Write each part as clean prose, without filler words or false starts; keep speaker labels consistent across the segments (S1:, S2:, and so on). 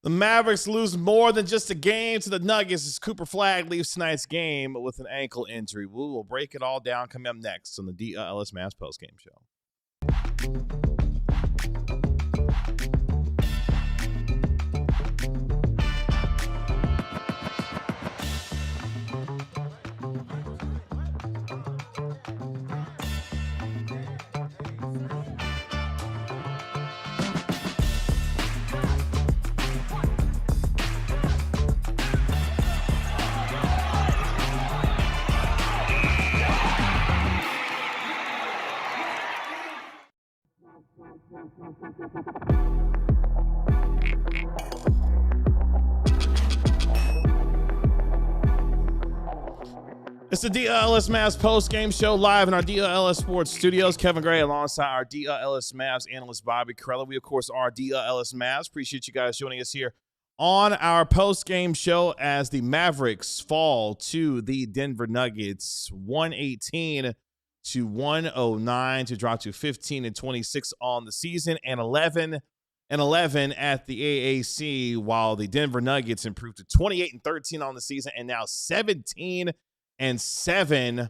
S1: The Mavericks lose more than just a game to the Nuggets as Cooper Flagg leaves tonight's game with an ankle injury. We will break it all down coming up next on the DLLS Mavs postgame show. It's the DLLS Mavs post-game show live in our DLLS Sports studios. Kevin Gray alongside our DLLS Mavs analyst Bobby Corella. We, of course, are DLLS Mavs. Appreciate you guys joining us here on our post-game show as the Mavericks fall to the Denver Nuggets 118 to 109 to drop to 15-26 on the season and 11-11 at the AAC, while the Denver Nuggets improved to 28-13 on the season and now 17-7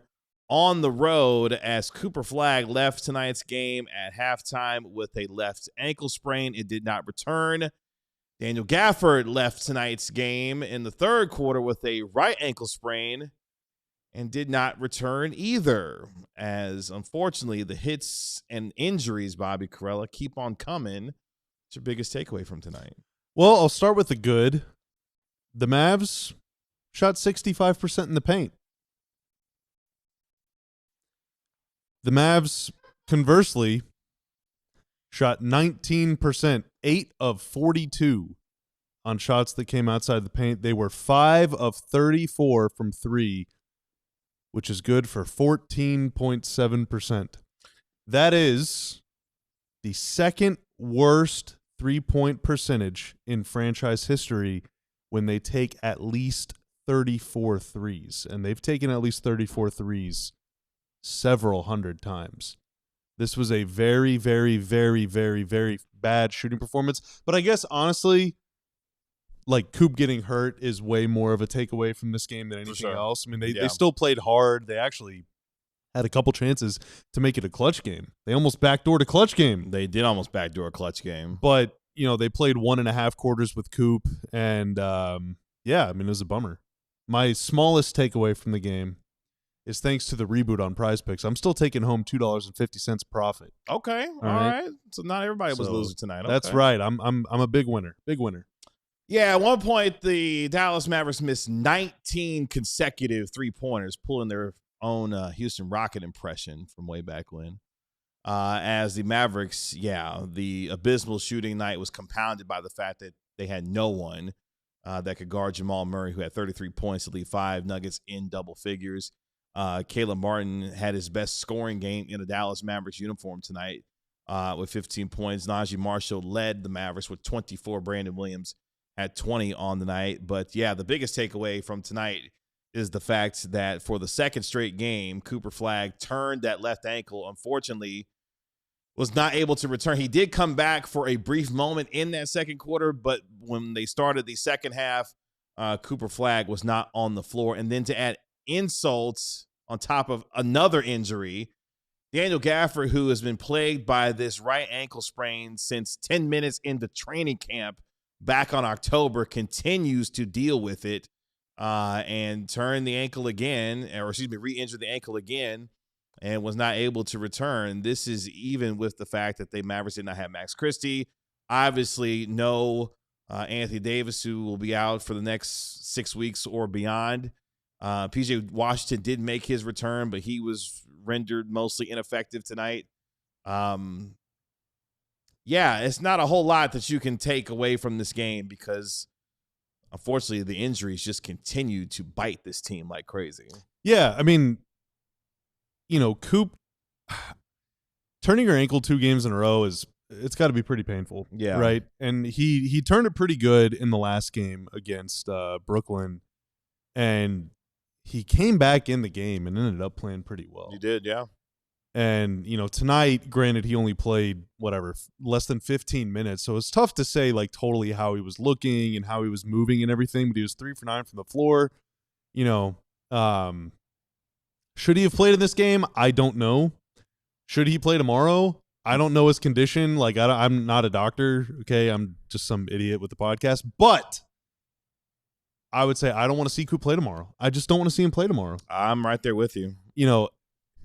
S1: on the road as Cooper Flagg left tonight's game at halftime with a left ankle sprain. It did not return. Daniel Gafford left tonight's game in the third quarter with a right ankle sprain and did not return either, as unfortunately the hits and injuries, Bobby Corella, keep on coming. What's your biggest takeaway from tonight?
S2: Well, I'll start with the good. The Mavs shot 65% in the paint. The Mavs, conversely, shot 19%, 8 of 42 on shots that came outside the paint. They were 5 of 34 from 3, which is good for 14.7%. That is the second worst three-point percentage in franchise history when they take at least 34 threes. And they've taken at least 34 threes several hundred times. This was a very, very, very, very, very bad shooting performance. But I guess, honestly, like, Coop getting hurt is way more of a takeaway from this game than anything else. I mean, they still played hard. They actually had a couple chances to make it a clutch game. They almost backdoored a clutch game.
S1: They did almost backdoor a clutch game.
S2: But, you know, they played 1.5 quarters with Coop. And, yeah, I mean, it was a bummer. My smallest takeaway from the game is thanks to the reboot on Prize Picks. I'm still taking home $2.50 profit.
S1: Okay. All right. So not everybody was losing tonight. Okay.
S2: That's right. I'm a big winner. Big winner.
S1: Yeah, at one point, the Dallas Mavericks missed 19 consecutive three-pointers, pulling their own Houston Rocket impression from way back when. As the Mavericks, the abysmal shooting night was compounded by the fact that they had no one that could guard Jamal Murray, who had 33 points to lead 5 Nuggets in double figures. Caleb Martin had his best scoring game in a Dallas Mavericks uniform tonight with 15 points. Najee Marshall led the Mavericks with 24. Brandon Williams had 20 on the night. But, yeah, the biggest takeaway from tonight is the fact that for the second straight game, Cooper Flagg turned that left ankle. Unfortunately, was not able to return. He did come back for a brief moment in that second quarter, but when they started the second half, Cooper Flagg was not on the floor. And then to add insults on top of another injury, Daniel Gafford, who has been plagued by this right ankle sprain since 10 minutes into training camp back on October, continues to deal with it and turned the ankle again, re-injured the ankle again, and was not able to return. This is even with the fact that the Mavericks did not have Max Christie. Obviously, no Anthony Davis, who will be out for the next 6 weeks or beyond. PJ Washington did make his return, but he was rendered mostly ineffective tonight. It's not a whole lot that you can take away from this game because, unfortunately, the injuries just continue to bite this team like crazy.
S2: Yeah, I mean, you know, Coop turning your ankle 2 games in a row it's got to be pretty painful.
S1: Yeah.
S2: Right? And he turned it pretty good in the last game against Brooklyn, and he came back in the game and ended up playing pretty well.
S1: You did, yeah.
S2: And, tonight, granted, he only played, less than 15 minutes. So it's tough to say, totally how he was looking and how he was moving and everything. But he was 3 for 9 from the floor. Should he have played in this game? I don't know. Should he play tomorrow? I don't know his condition. I'm not a doctor, okay? I'm just some idiot with the podcast. But I would say I don't want to see Coop play tomorrow. I just don't want to see him play tomorrow.
S1: I'm right there with you.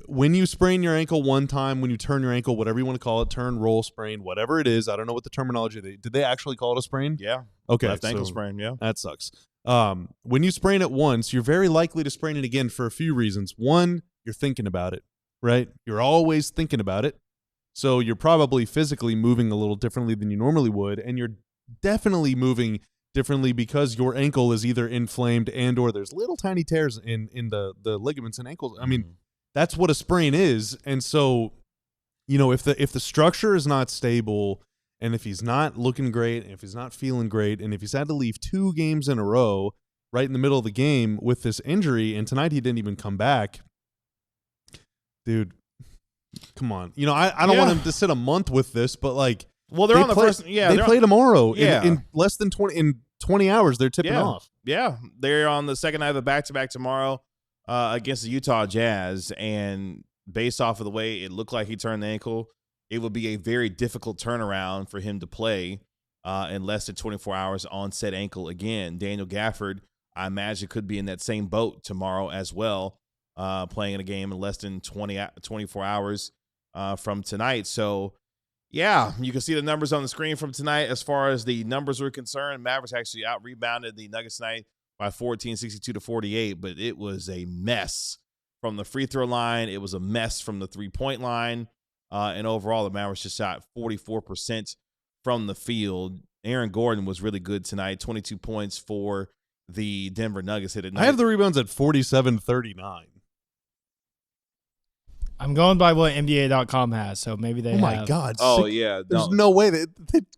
S2: When you sprain your ankle one time, when you turn your ankle, whatever you want to call it, turn, roll, sprain, whatever it is, I don't know what the terminology did they actually call it a sprain?
S1: Yeah.
S2: Okay.
S1: Left ankle sprain, yeah.
S2: That sucks. When you sprain it once, you're very likely to sprain it again for a few reasons. One, you're thinking about it, right? You're always thinking about it. So you're probably physically moving a little differently than you normally would, and you're definitely moving differently because your ankle is either inflamed and or there's little tiny tears in the ligaments and ankles. I mean, that's what a sprain is. And so, if the structure is not stable, and if he's not looking great, and if he's not feeling great, and if he's had to leave 2 games in a row right in the middle of the game with this injury, and tonight he didn't even come back, dude, come on. I don't want him to sit a month with this, but
S1: they're on the first. Yeah,
S2: they play tomorrow.
S1: Yeah.
S2: In less than 20 hours, they're tipping off.
S1: Yeah, they're on the second night of a back-to-back tomorrow against the Utah Jazz, and based off of the way it looked like he turned the ankle, it would be a very difficult turnaround for him to play in less than 24 hours on said ankle again. Daniel Gafford, I imagine, could be in that same boat tomorrow as well, playing in a game in less than 24 hours from tonight. So, yeah, you can see the numbers on the screen from tonight. As far as the numbers were concerned, Mavericks actually out-rebounded the Nuggets tonight by 14, 62-48, but it was a mess from the free throw line. It was a mess from the three-point line. And overall, the Mavericks just shot 44% from the field. Aaron Gordon was really good tonight, 22 points for the Denver Nuggets.
S2: I have the rebounds at 47-39.
S3: I'm going by what NBA.com has, so maybe they
S2: Oh, my God.
S1: Oh, yeah.
S2: There's no way. They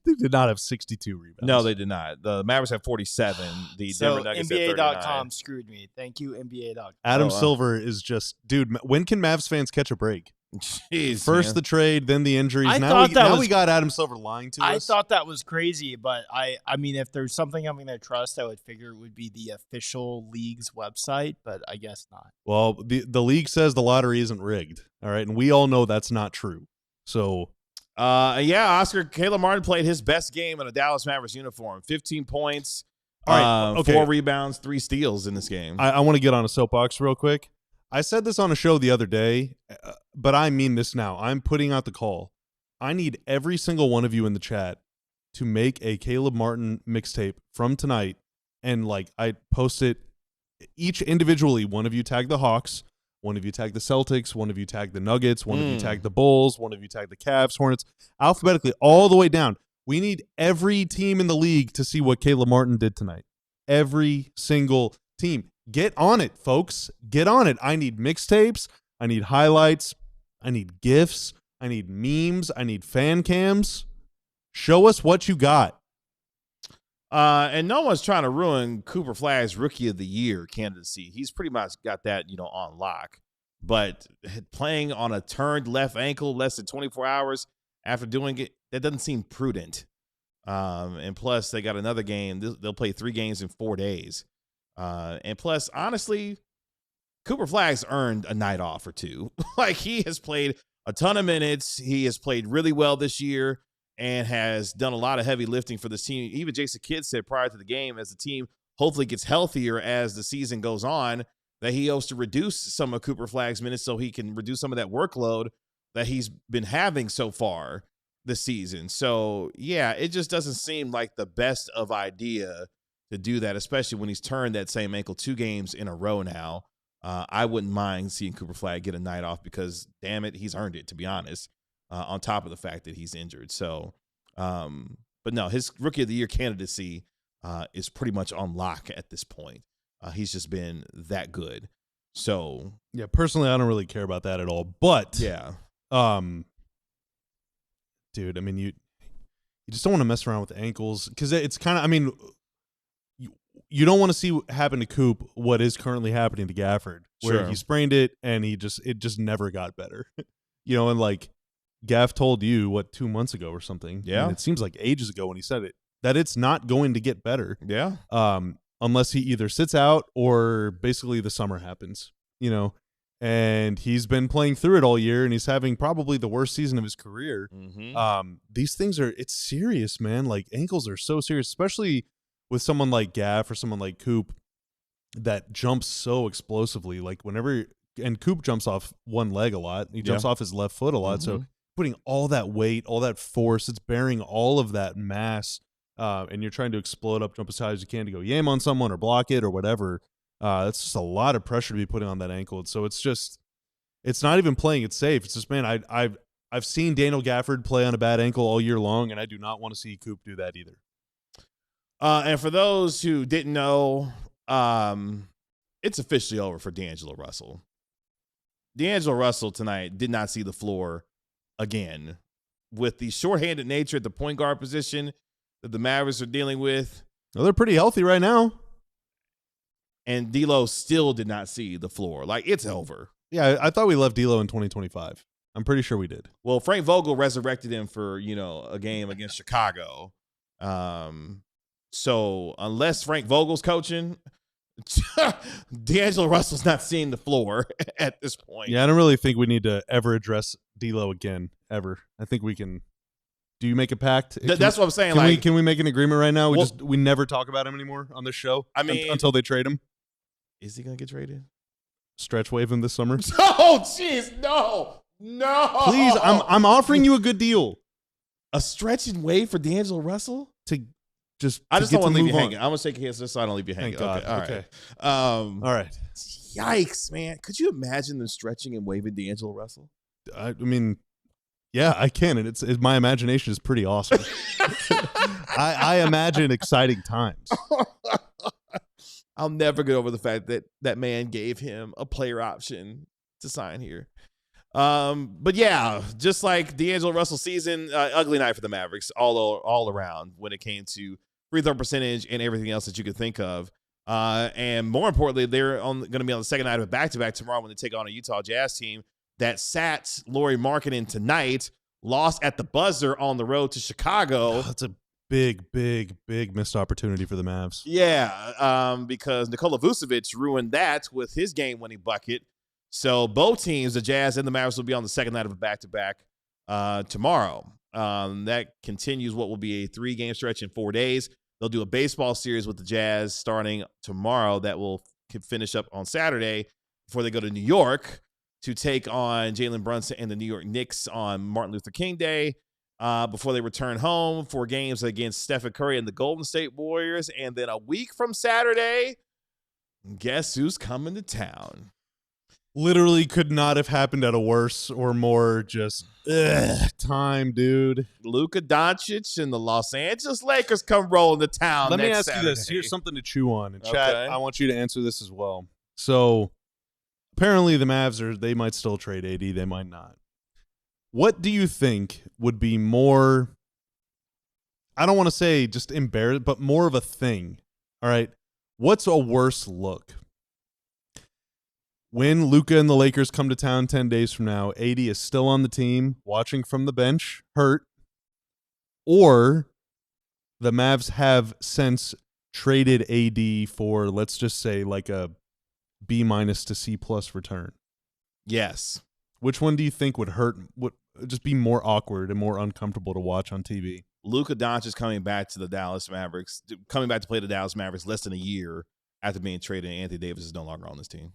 S2: did not have 62 rebounds.
S1: No, they did not. The Mavericks have 47. The Denver Nuggets have 39.
S3: NBA.com screwed me. Thank you, NBA.com.
S2: Adam Silver is just, dude, when can Mavs fans catch a break?
S1: Jeez,
S2: First
S1: man.
S2: the trade, then the injuries. Now we got Adam Silver lying to us.
S3: I thought that was crazy, but I mean, if there's something I'm going to trust, I would figure it would be the official league's website, but I guess not.
S2: Well, the league says the lottery isn't rigged, all right, and we all know that's not true. So,
S1: Caleb Martin played his best game in a Dallas Mavericks uniform. 15 points,
S2: all right, okay.
S1: 4 rebounds, 3 steals in this game.
S2: I want to get on a soapbox real quick. I said this on a show the other day, but I mean this now. I'm putting out the call. I need every single one of you in the chat to make a Caleb Martin mixtape from tonight, and I post it each individually. One of you tag the Hawks, one of you tag the Celtics, one of you tag the Nuggets, one of you tag the Bulls, one of you tag the Cavs, Hornets, alphabetically all the way down. We need every team in the league to see what Caleb Martin did tonight. Every single team. Get on it, folks. Get on it. I need mixtapes. I need highlights. I need GIFs. I need memes. I need fan cams. Show us what you got.
S1: And no one's trying to ruin Cooper Flagg's Rookie of the Year candidacy. He's pretty much got that, on lock. But playing on a turned left ankle less than 24 hours after doing it, that doesn't seem prudent. And plus, they got another game. They'll play 3 games in 4 days. And plus, honestly, Cooper Flagg's earned a night off or 2. He has played a ton of minutes. He has played really well this year and has done a lot of heavy lifting for this team. Even Jason Kidd said prior to the game, as the team hopefully gets healthier as the season goes on, that he hopes to reduce some of Cooper Flagg's minutes so he can reduce some of that workload that he's been having so far this season. So, yeah, it just doesn't seem like the best of idea to do that, especially when he's turned that same ankle 2 games in a row now. I wouldn't mind seeing Cooper Flagg get a night off because, damn it, he's earned it, to be honest, on top of the fact that he's injured. So, but no, his Rookie of the Year candidacy is pretty much on lock at this point. He's just been that good. So,
S2: yeah, personally, I don't really care about that at all. But,
S1: yeah,
S2: dude, I mean, you just don't want to mess around with ankles because it's kind of, I mean, you don't want to see what happened to Coop, what is currently happening to Gafford, where he sprained it and it just never got better. And like Gaff told you 2 months ago or something.
S1: Yeah.
S2: And it seems like ages ago when he said it, that it's not going to get better.
S1: Yeah.
S2: Unless he either sits out or basically the summer happens, and he's been playing through it all year and he's having probably the worst season of his career.
S1: Mm-hmm.
S2: These things it's serious, man. Like ankles are so serious, especially with someone like Gaff or someone like Coop that jumps so explosively. Like and Coop jumps off one leg a lot. He jumps off his left foot a lot.
S1: Mm-hmm.
S2: So putting all that weight, all that force, it's bearing all of that mass, and you're trying to explode up, jump as high as you can to go yam on someone or block it or whatever. That's just a lot of pressure to be putting on that ankle. So it's not even playing it safe. It's just, man, I've seen Daniel Gafford play on a bad ankle all year long, and I do not want to see Coop do that either.
S1: And for those who didn't know, it's officially over for D'Angelo Russell. D'Angelo Russell tonight did not see the floor again. With the shorthanded nature at the point guard position that the Mavericks are dealing with.
S2: Well, they're pretty healthy right now.
S1: And D'Lo still did not see the floor. Like, it's over.
S2: Yeah, I thought we left D'Lo in 2025. I'm pretty sure we did.
S1: Well, Frank Vogel resurrected him for, a game against Chicago. So unless Frank Vogel's coaching, D'Angelo Russell's not seeing the floor at this point.
S2: Yeah, I don't really think we need to ever address D'Lo again, ever. I think we can. Do you make a pact?
S1: That's what I'm saying.
S2: Can we make an agreement right now? We never talk about him anymore on this show.
S1: I mean,
S2: until they trade him.
S1: Is he gonna get traded?
S2: Stretch wave him this summer.
S1: Oh, jeez, no.
S2: Please, I'm offering you a good deal.
S1: A stretch and wave for D'Angelo Russell
S2: to just.
S1: I just don't want to leave you hanging. I'm gonna shake hands just so I don't leave you hanging.
S2: Thank God.
S1: Okay.
S2: All right.
S1: Yikes, man! Could you imagine them stretching and waving D'Angelo Russell?
S2: I mean, yeah, I can, and it's my imagination is pretty awesome. I imagine exciting times.
S1: I'll never get over the fact that that man gave him a player option to sign here. But yeah, just like D'Angelo Russell season, ugly night for the Mavericks all around when it came to free throw percentage and everything else that you could think of. And more importantly, they're going to be on the second night of a back-to-back tomorrow when they take on a Utah Jazz team that sat Lauri Markkanen tonight, lost at the buzzer on the road to Chicago.
S2: Oh, that's a big missed opportunity for the Mavs.
S1: Yeah, because Nikola Vucevic ruined that with his game-winning bucket. So both teams, the Jazz and the Mavericks, will be on the second night of a back-to-back tomorrow. That continues what will be a 3-game stretch in 4 days. They'll do a baseball series with the Jazz starting tomorrow that will finish up on Saturday before they go to New York to take on Jalen Brunson and the New York Knicks on Martin Luther King Day before they return home for games against Stephen Curry and the Golden State Warriors. And then a week from Saturday, guess who's coming to town?
S2: Literally could not have happened at a worse or more just time, dude.
S1: Luka Doncic and the Los Angeles Lakers come rolling to town.
S2: Let me ask
S1: Saturday.
S2: you this. Here's something to chew on. And
S1: Okay.
S2: chat, I want you to answer this as well. So apparently the Mavs they might still trade AD, they might not. What do you think would be more, I don't want to say just embarrassing, but more of a thing? All right. What's a worse look? When Luka and the Lakers come to town 10 days from now, AD is still on the team, watching from the bench, hurt, or the Mavs have since traded AD for, let's just say, like a B- to C+ return.
S1: Yes.
S2: Which one do you think would hurt, would just be more awkward and more uncomfortable to watch on TV?
S1: Luka Doncic is coming back to the Dallas Mavericks, coming back to play the Dallas Mavericks less than a year after being traded, and Anthony Davis is no longer on this team.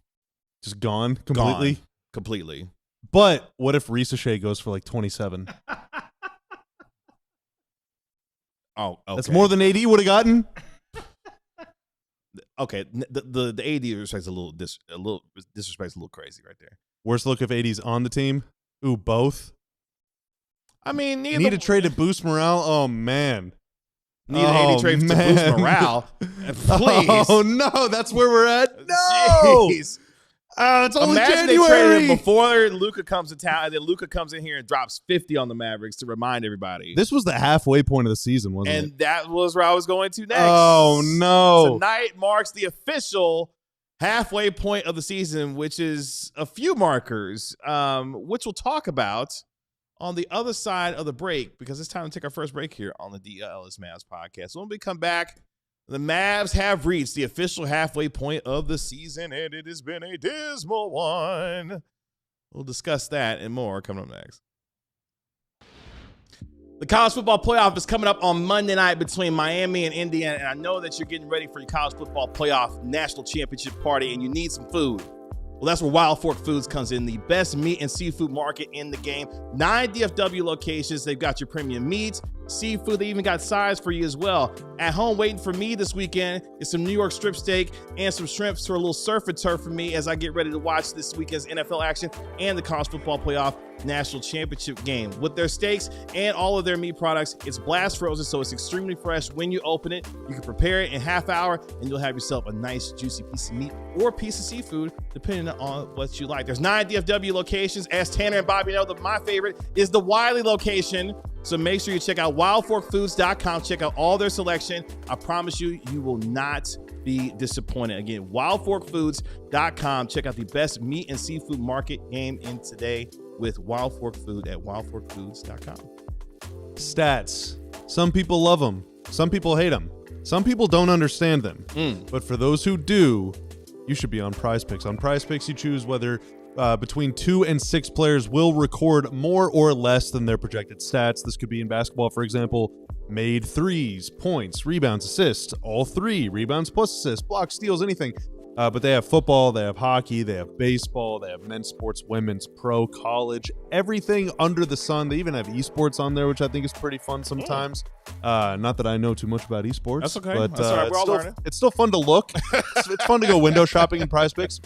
S2: Just gone completely?
S1: Gone. Completely.
S2: But what if Ricochet goes for like 27?
S1: Oh, okay.
S2: That's more than AD would have gotten.
S1: Okay, the AD disrespect's a little disrespect's a little crazy right there.
S2: Worst look if AD's on the team. Ooh, both.
S1: I mean,
S2: Need a trade to boost morale. Oh man.
S1: Need an AD trade to boost morale. Please.
S2: Oh no, that's where we're at. No.
S1: Jeez.
S2: It's only
S1: Imagine
S2: January.
S1: they traded him before Luka comes to town, and then Luka comes in here and drops 50 on the Mavericks to remind everybody.
S2: This was the halfway point of the season, wasn't it?
S1: And that was where I was going to next.
S2: Oh no!
S1: Tonight marks the official halfway point of the season, which is a few markers, which we'll talk about on the other side of the break, because it's time to take our first break here on the DLLS Mavs podcast. So when we come back, the Mavs have reached the official halfway point of the season, and it has been a dismal one. We'll discuss that and more coming up next. The college football playoff is coming up on Monday night between Miami and Indiana, and I know that you're getting ready for your college football playoff national championship party, and you need some food. Well, that's where Wild Fork Foods comes in, the best meat and seafood market in the game. 9 DFW locations. They've got your premium meats, seafood. They even got sides for you as well. At home waiting for me this weekend is some New York strip steak and some shrimps for a little surf and turf for me as I get ready to watch this weekend's NFL action and the college football playoff national championship game. With their steaks and all of their meat products, it's blast frozen, so it's extremely fresh when you open it. You can prepare it in half hour, and you'll have yourself a nice, juicy piece of meat or piece of seafood, depending on what you like. There's 9 DFW locations. As Tanner and Bobby know, my favorite is the Wiley location. So make sure you check out wildforkfoods.com. Check out all their selection. I promise you, you will not be disappointed. Again, wildforkfoods.com. Check out the best meat and seafood market game in today with Wild Fork Food at wildforkfoods.com.
S2: Stats. Some people love them. Some people hate them. Some people don't understand them. But for those who do, you should be on Prize Picks. On Prize Picks, you choose whether between 2 and 6 players will record more or less than their projected stats. This could be in basketball, for example, made threes, points, rebounds, assists, all 3, rebounds plus assists, blocks, steals, anything. But they have football, they have hockey, they have baseball, they have men's sports, women's, pro, college, everything under the sun. They even have esports on there, which I think is pretty fun sometimes. Not that I know too much about esports.
S1: That's okay.
S2: But
S1: That's all right. We're all learning.
S2: it's still fun to look. It's fun to go window shopping in Prize Picks.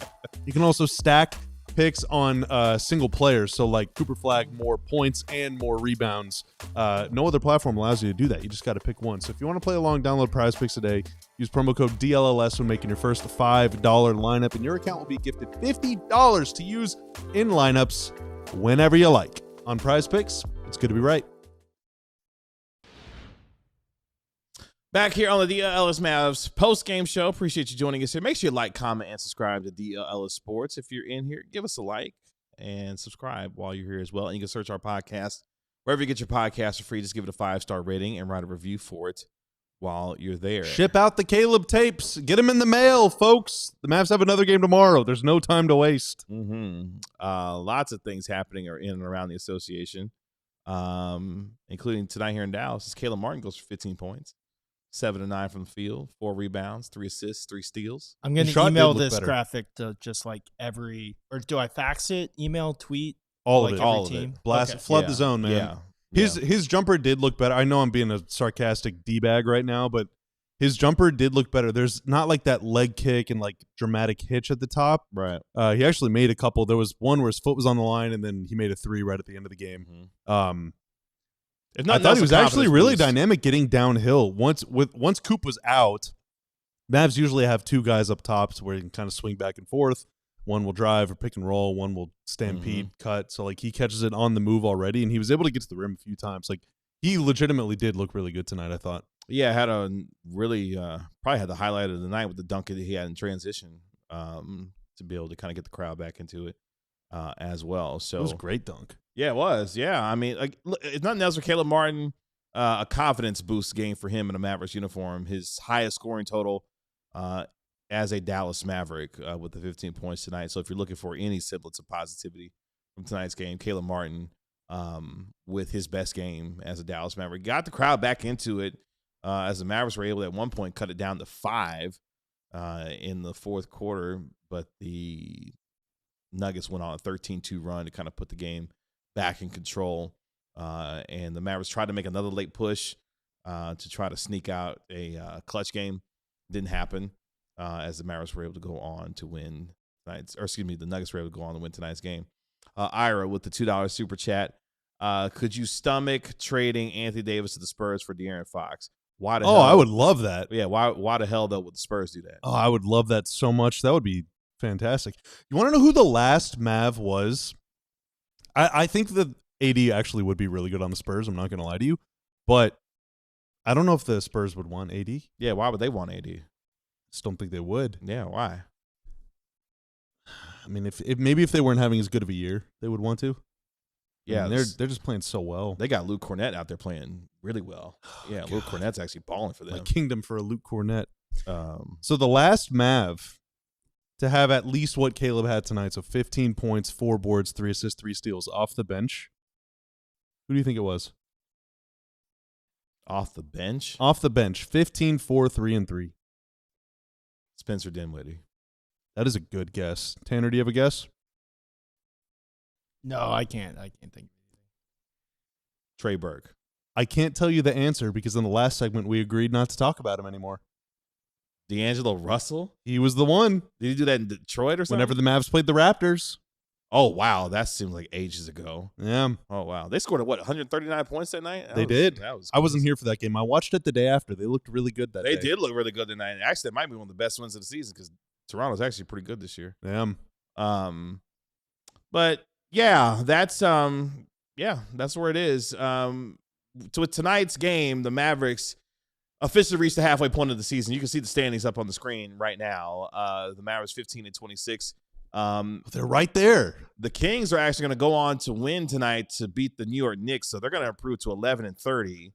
S2: You can also stack picks on single players, so like cooperflagg, more points and more rebounds. No other platform allows you to do that. You just got to pick one. So if you want to play along, download Prize Picks today. Use promo code DLLS when making your first $5 lineup, and your account will be gifted $50 to use in lineups whenever you like. On Prize Picks, it's good to be right.
S1: Back here on the DLLS Mavs post-game show. Appreciate you joining us here. Make sure you like, comment, and subscribe to DLLS Sports. If you're in here, give us a like and subscribe while you're here as well. And you can search our podcast wherever you get your podcasts for free. Just give it a 5-star rating and write a review for it while you're there.
S2: Ship out the Caleb tapes. Get them in the mail, folks. The Mavs have another game tomorrow. There's no time to waste.
S1: Lots of things happening in and around the association, including tonight here in Dallas. As Caleb Martin goes for 15 points. 7 of 9 from the field, 4 rebounds, 3 assists, 3 steals.
S3: I'm going to email this graphic to just like or do I fax it, email, tweet?
S2: All
S3: like
S2: of it.
S3: All
S2: of
S3: team?
S2: it. Blast, flood the zone, man. Yeah. His jumper did look better. I know I'm being a sarcastic D-bag right now, but his jumper did look better. There's not like that leg kick and like dramatic hitch at the top.
S1: Right.
S2: He actually made a couple. There was one where his foot was on the line, and then he made a 3 right at the end of the game. I thought he was actually really dynamic getting downhill. Once Coop was out, Mavs usually have 2 guys up top where you can kind of swing back and forth. One will drive or pick and roll. One will stampede, cut. So like he catches it on the move already, and he was able to get to the rim a few times. Like he legitimately did look really good tonight, I thought.
S1: Yeah, had a really probably had the highlight of the night with the dunk that he had in transition to be able to kind of get the crowd back into it as well. So
S2: it was a great dunk.
S1: Yeah, it was. Yeah, I mean, like, it's nothing else for Caleb Martin. A confidence boost game for him in a Mavericks uniform. His highest scoring total as a Dallas Maverick with the 15 points tonight. So if you're looking for any semblance of positivity from tonight's game, Caleb Martin with his best game as a Dallas Maverick got the crowd back into it as the Mavericks were able to at one point cut it down to 5 in the fourth quarter, but the Nuggets went on a 13-2 run to kind of put the game back in control, and the Mavericks tried to make another late push to try to sneak out a clutch game. Didn't happen as the Mavericks were able to go on to win tonight's, or excuse me, the Nuggets were able to go on to win tonight's game. Ira with the $2 super chat. Could you stomach trading Anthony Davis to the Spurs for De'Aaron Fox? Why the hell?
S2: I would love that.
S1: Yeah, why the hell though would the Spurs do that?
S2: Oh, I would love that so much. That would be fantastic. You want to know who the last Mav was? I think that AD actually would be really good on the Spurs. I'm not going to lie to you. But I don't know if the Spurs would want AD.
S1: Yeah, why would they want AD?
S2: Just don't think they would.
S1: Yeah, why?
S2: I mean, if maybe if they weren't having as good of a year, they would want to.
S1: Yeah,
S2: I mean, they're just playing so well.
S1: They got Luke Cornett out there playing really well. Yeah, Luke Cornett's actually balling for them.
S2: My kingdom for a Luke Cornett. So the last Mav to have at least what Caleb had tonight, so 15 points, 4 boards, 3 assists, 3 steals off the bench. Who do you think it was?
S1: Off the bench?
S2: Off the bench, 15, 4, 3, and 3.
S1: Spencer Dinwiddie.
S2: That is a good guess. Tanner, do you have a guess?
S3: No, I can't. I can't think.
S1: Trey Burke.
S2: I can't tell you the answer because in the last segment we agreed not to talk about him anymore.
S1: D'Angelo Russell?
S2: He was the one.
S1: Did he do that in Detroit or something?
S2: Whenever the Mavs played the Raptors.
S1: Oh, wow. That seems like ages ago.
S2: Yeah.
S1: Oh, wow. They scored, 139 points that night?
S2: They did.
S1: That was
S2: I wasn't here for that game. I watched it the day after. They looked really good that day.
S1: They did look really good tonight. Actually, that might be one of the best wins of the season because Toronto's actually pretty good this year.
S2: Yeah.
S1: But yeah, that's where it is. So with tonight's game, the Mavericks officially reached the halfway point of the season. You can see the standings up on the screen right now. The Mavericks 15-26.
S2: They're right there.
S1: The Kings are actually going to go on to win tonight to beat the New York Knicks, so they're going to improve to 11-30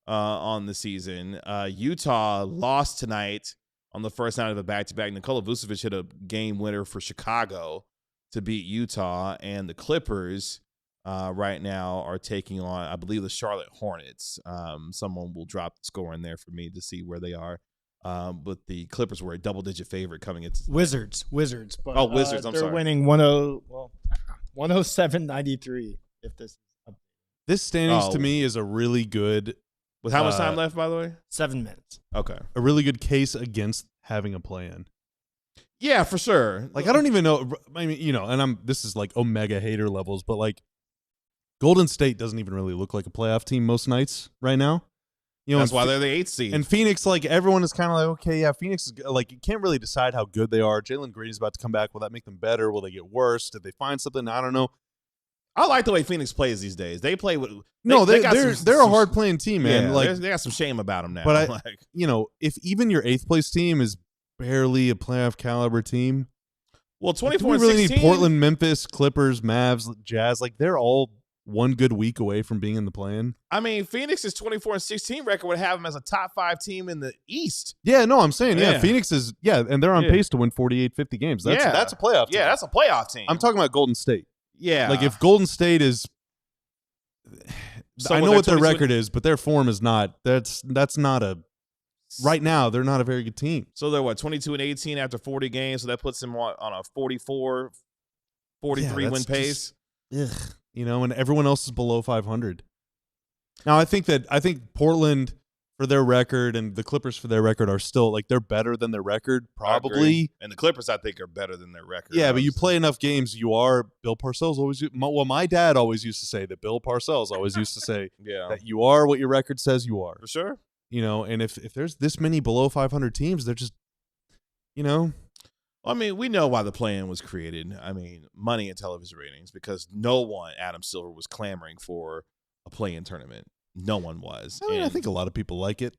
S1: on the season. Utah lost tonight on the first night of a back-to-back. Nikola Vucevic hit a game winner for Chicago to beat Utah, and the Clippers right now are taking on, I believe, the Charlotte Hornets. Someone will drop the score in there for me to see where they are. But the Clippers were a double-digit favorite coming into
S3: Wizards. But,
S1: Wizards. I'm
S3: they're
S1: sorry.
S3: Winning 107-93. If
S2: This standings to me is a really good.
S1: With how much time left, by the way?
S3: 7 minutes.
S1: Okay.
S2: A really good case against having a plan.
S1: Yeah, for sure.
S2: Like I don't even know. I mean, and this is like Omega hater levels, but like Golden State doesn't even really look like a playoff team most nights right now.
S1: That's why they're the 8th seed.
S2: And Phoenix, like everyone is kind of like, okay, yeah, Phoenix is like you can't really decide how good they are. Jalen Green's about to come back. Will that make them better? Will they get worse? Did they find something? I don't know.
S1: I like the way Phoenix plays these days. They play with
S2: they're a hard playing team, man.
S1: Yeah,
S2: like
S1: they got some shame about them now.
S2: But if even your 8th place team is barely a playoff caliber team,
S1: well, 24
S2: we
S1: and
S2: really
S1: 16.
S2: need Portland, Memphis, Clippers, Mavs, Jazz. Like they're all one good week away from being in the play-in.
S1: I mean, Phoenix's 24 and 16 record would have them as a top 5 team in the East.
S2: Yeah, no, I'm saying, Phoenix is, and they're on pace to win 48, 50 games. That's a playoff team.
S1: Yeah, that's a playoff team.
S2: I'm talking about Golden State.
S1: Yeah.
S2: Like if Golden State is,
S1: So
S2: I know what their record is, but their form is not. That's not a. Right now, they're not a very good team.
S1: So they're 22 and 18 after 40 games. So that puts them on a 44, 43 win pace.
S2: And everyone else is below 500. Now, I think Portland for their record and the Clippers for their record are still like they're better than their record, probably.
S1: And the Clippers, I think, are better than their record.
S2: Yeah, but you play enough games, you are. Bill Parcells always. Well, my dad always used to say that. Bill Parcells always used to say that you are what your record says you are.
S1: For sure.
S2: And if there's this many below 500 teams, they're just,
S1: I mean, we know why the play-in was created. I mean, money and television ratings, because no one, Adam Silver, was clamoring for a play-in tournament. No one was.
S2: I think a lot of people like it.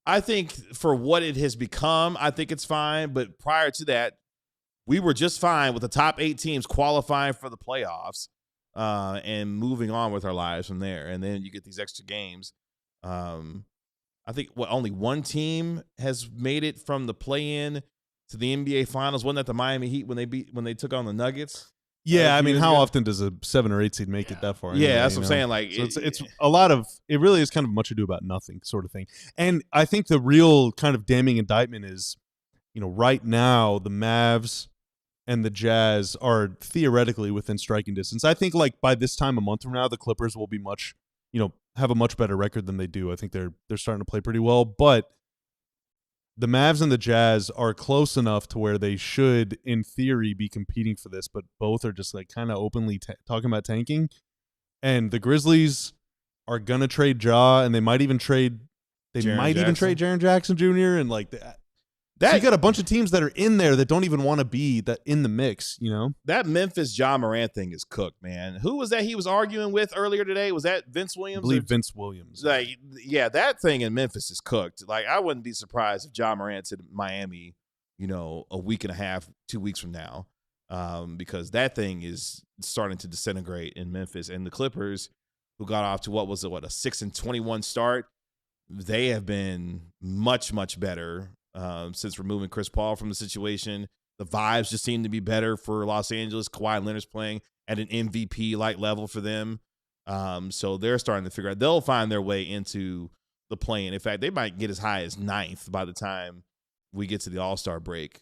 S1: I think for what it has become, I think it's fine. But prior to that, we were just fine with the top 8 teams qualifying for the playoffs and moving on with our lives from there. And then you get these extra games. I think only one team has made it from the play-in to the NBA Finals. Wasn't that the Miami Heat when they took on the Nuggets?
S2: Yeah, I mean, how often does a 7 or 8 seed make it that far?
S1: Yeah, that's what I'm saying. Like,
S2: so it's a lot of it. Really is kind of much ado about nothing sort of thing. And I think the real kind of damning indictment is, right now the Mavs and the Jazz are theoretically within striking distance. I think like by this time a month from now, the Clippers will be much, have a much better record than they do. I think they're starting to play pretty well, but the Mavs and the Jazz are close enough to where they should, in theory, be competing for this, but both are just like kind of openly talking about tanking. And the Grizzlies are gonna trade Ja, and they might even trade Jaren Jackson Jr. and like that. So you got a bunch of teams that are in there that don't even want to be in the mix,
S1: That Memphis Ja Morant thing is cooked, man. Who was that he was arguing with earlier today? Was that Vince Williams?
S2: I believe Vince Williams.
S1: Like, yeah, that thing in Memphis is cooked. Like, I wouldn't be surprised if Ja Morant's in Miami, a week and a half, 2 weeks from now. because that thing is starting to disintegrate in Memphis. And the Clippers, who got off to a 6-21 start, they have been much, much better since removing Chris Paul from the situation. The vibes just seem to be better for Los Angeles. Kawhi Leonard's playing at an MVP-like level for them. So they're starting to figure out. They'll find their way into the play-in. In fact, they might get as high as 9th by the time we get to the All-Star break,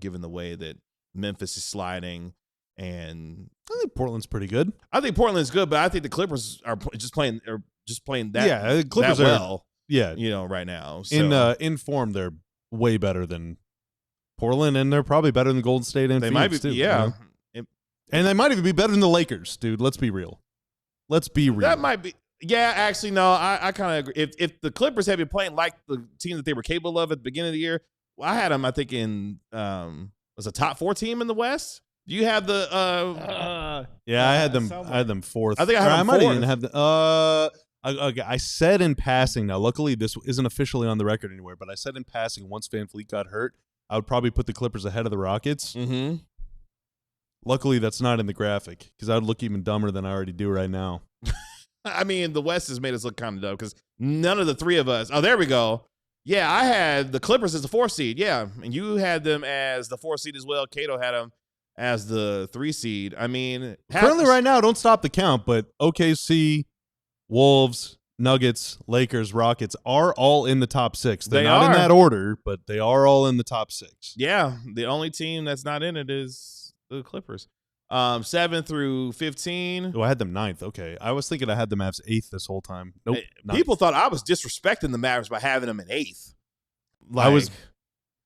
S1: given the way that Memphis is sliding. And
S2: I think Portland's pretty good.
S1: I think Portland's good, but I think the Clippers are just playing that,
S2: yeah, the Clippers
S1: that well.
S2: Yeah,
S1: right now. So.
S2: In form, they're way better than Portland, and they're probably better than Golden State and
S1: they
S2: Phoenix
S1: might be,
S2: too.
S1: yeah.
S2: And they might even be better than the Lakers, dude. Let's be real.
S1: That might be. Yeah, actually, no, I kind of agree. If the Clippers had been playing like the team that they were capable of at the beginning of the year, well, I had them, I think, in was a top 4 team in the West. Do you have the?
S2: Yeah, I had them. I had them 4th.
S1: I think I
S2: might
S1: 4th.
S2: even have the. Okay, I said in passing. Now, luckily, this isn't officially on the record anywhere. But I said in passing, once VanVleet got hurt, I would probably put the Clippers ahead of the Rockets.
S1: Mm-hmm.
S2: Luckily, that's not in the graphic because I would look even dumber than I already do right now.
S1: I mean, the West has made us look kind of dumb because none of the three of us. Oh, there we go. Yeah, I had the Clippers as the 4th seed. Yeah, and you had them as the 4th seed as well. Cato had them as the 3 seed. I mean,
S2: currently right now, don't stop the count, but OKC, Wolves, Nuggets, Lakers, Rockets are all in the top 6. They're not in that order, but they are all in the top 6.
S1: Yeah, the only team that's not in it is the Clippers. 7 through 15.
S2: Oh, I had them 9th. Okay. I was thinking I had the Mavs 8th this whole time. Nope.
S1: People thought I was disrespecting the Mavericks by having them in 8th.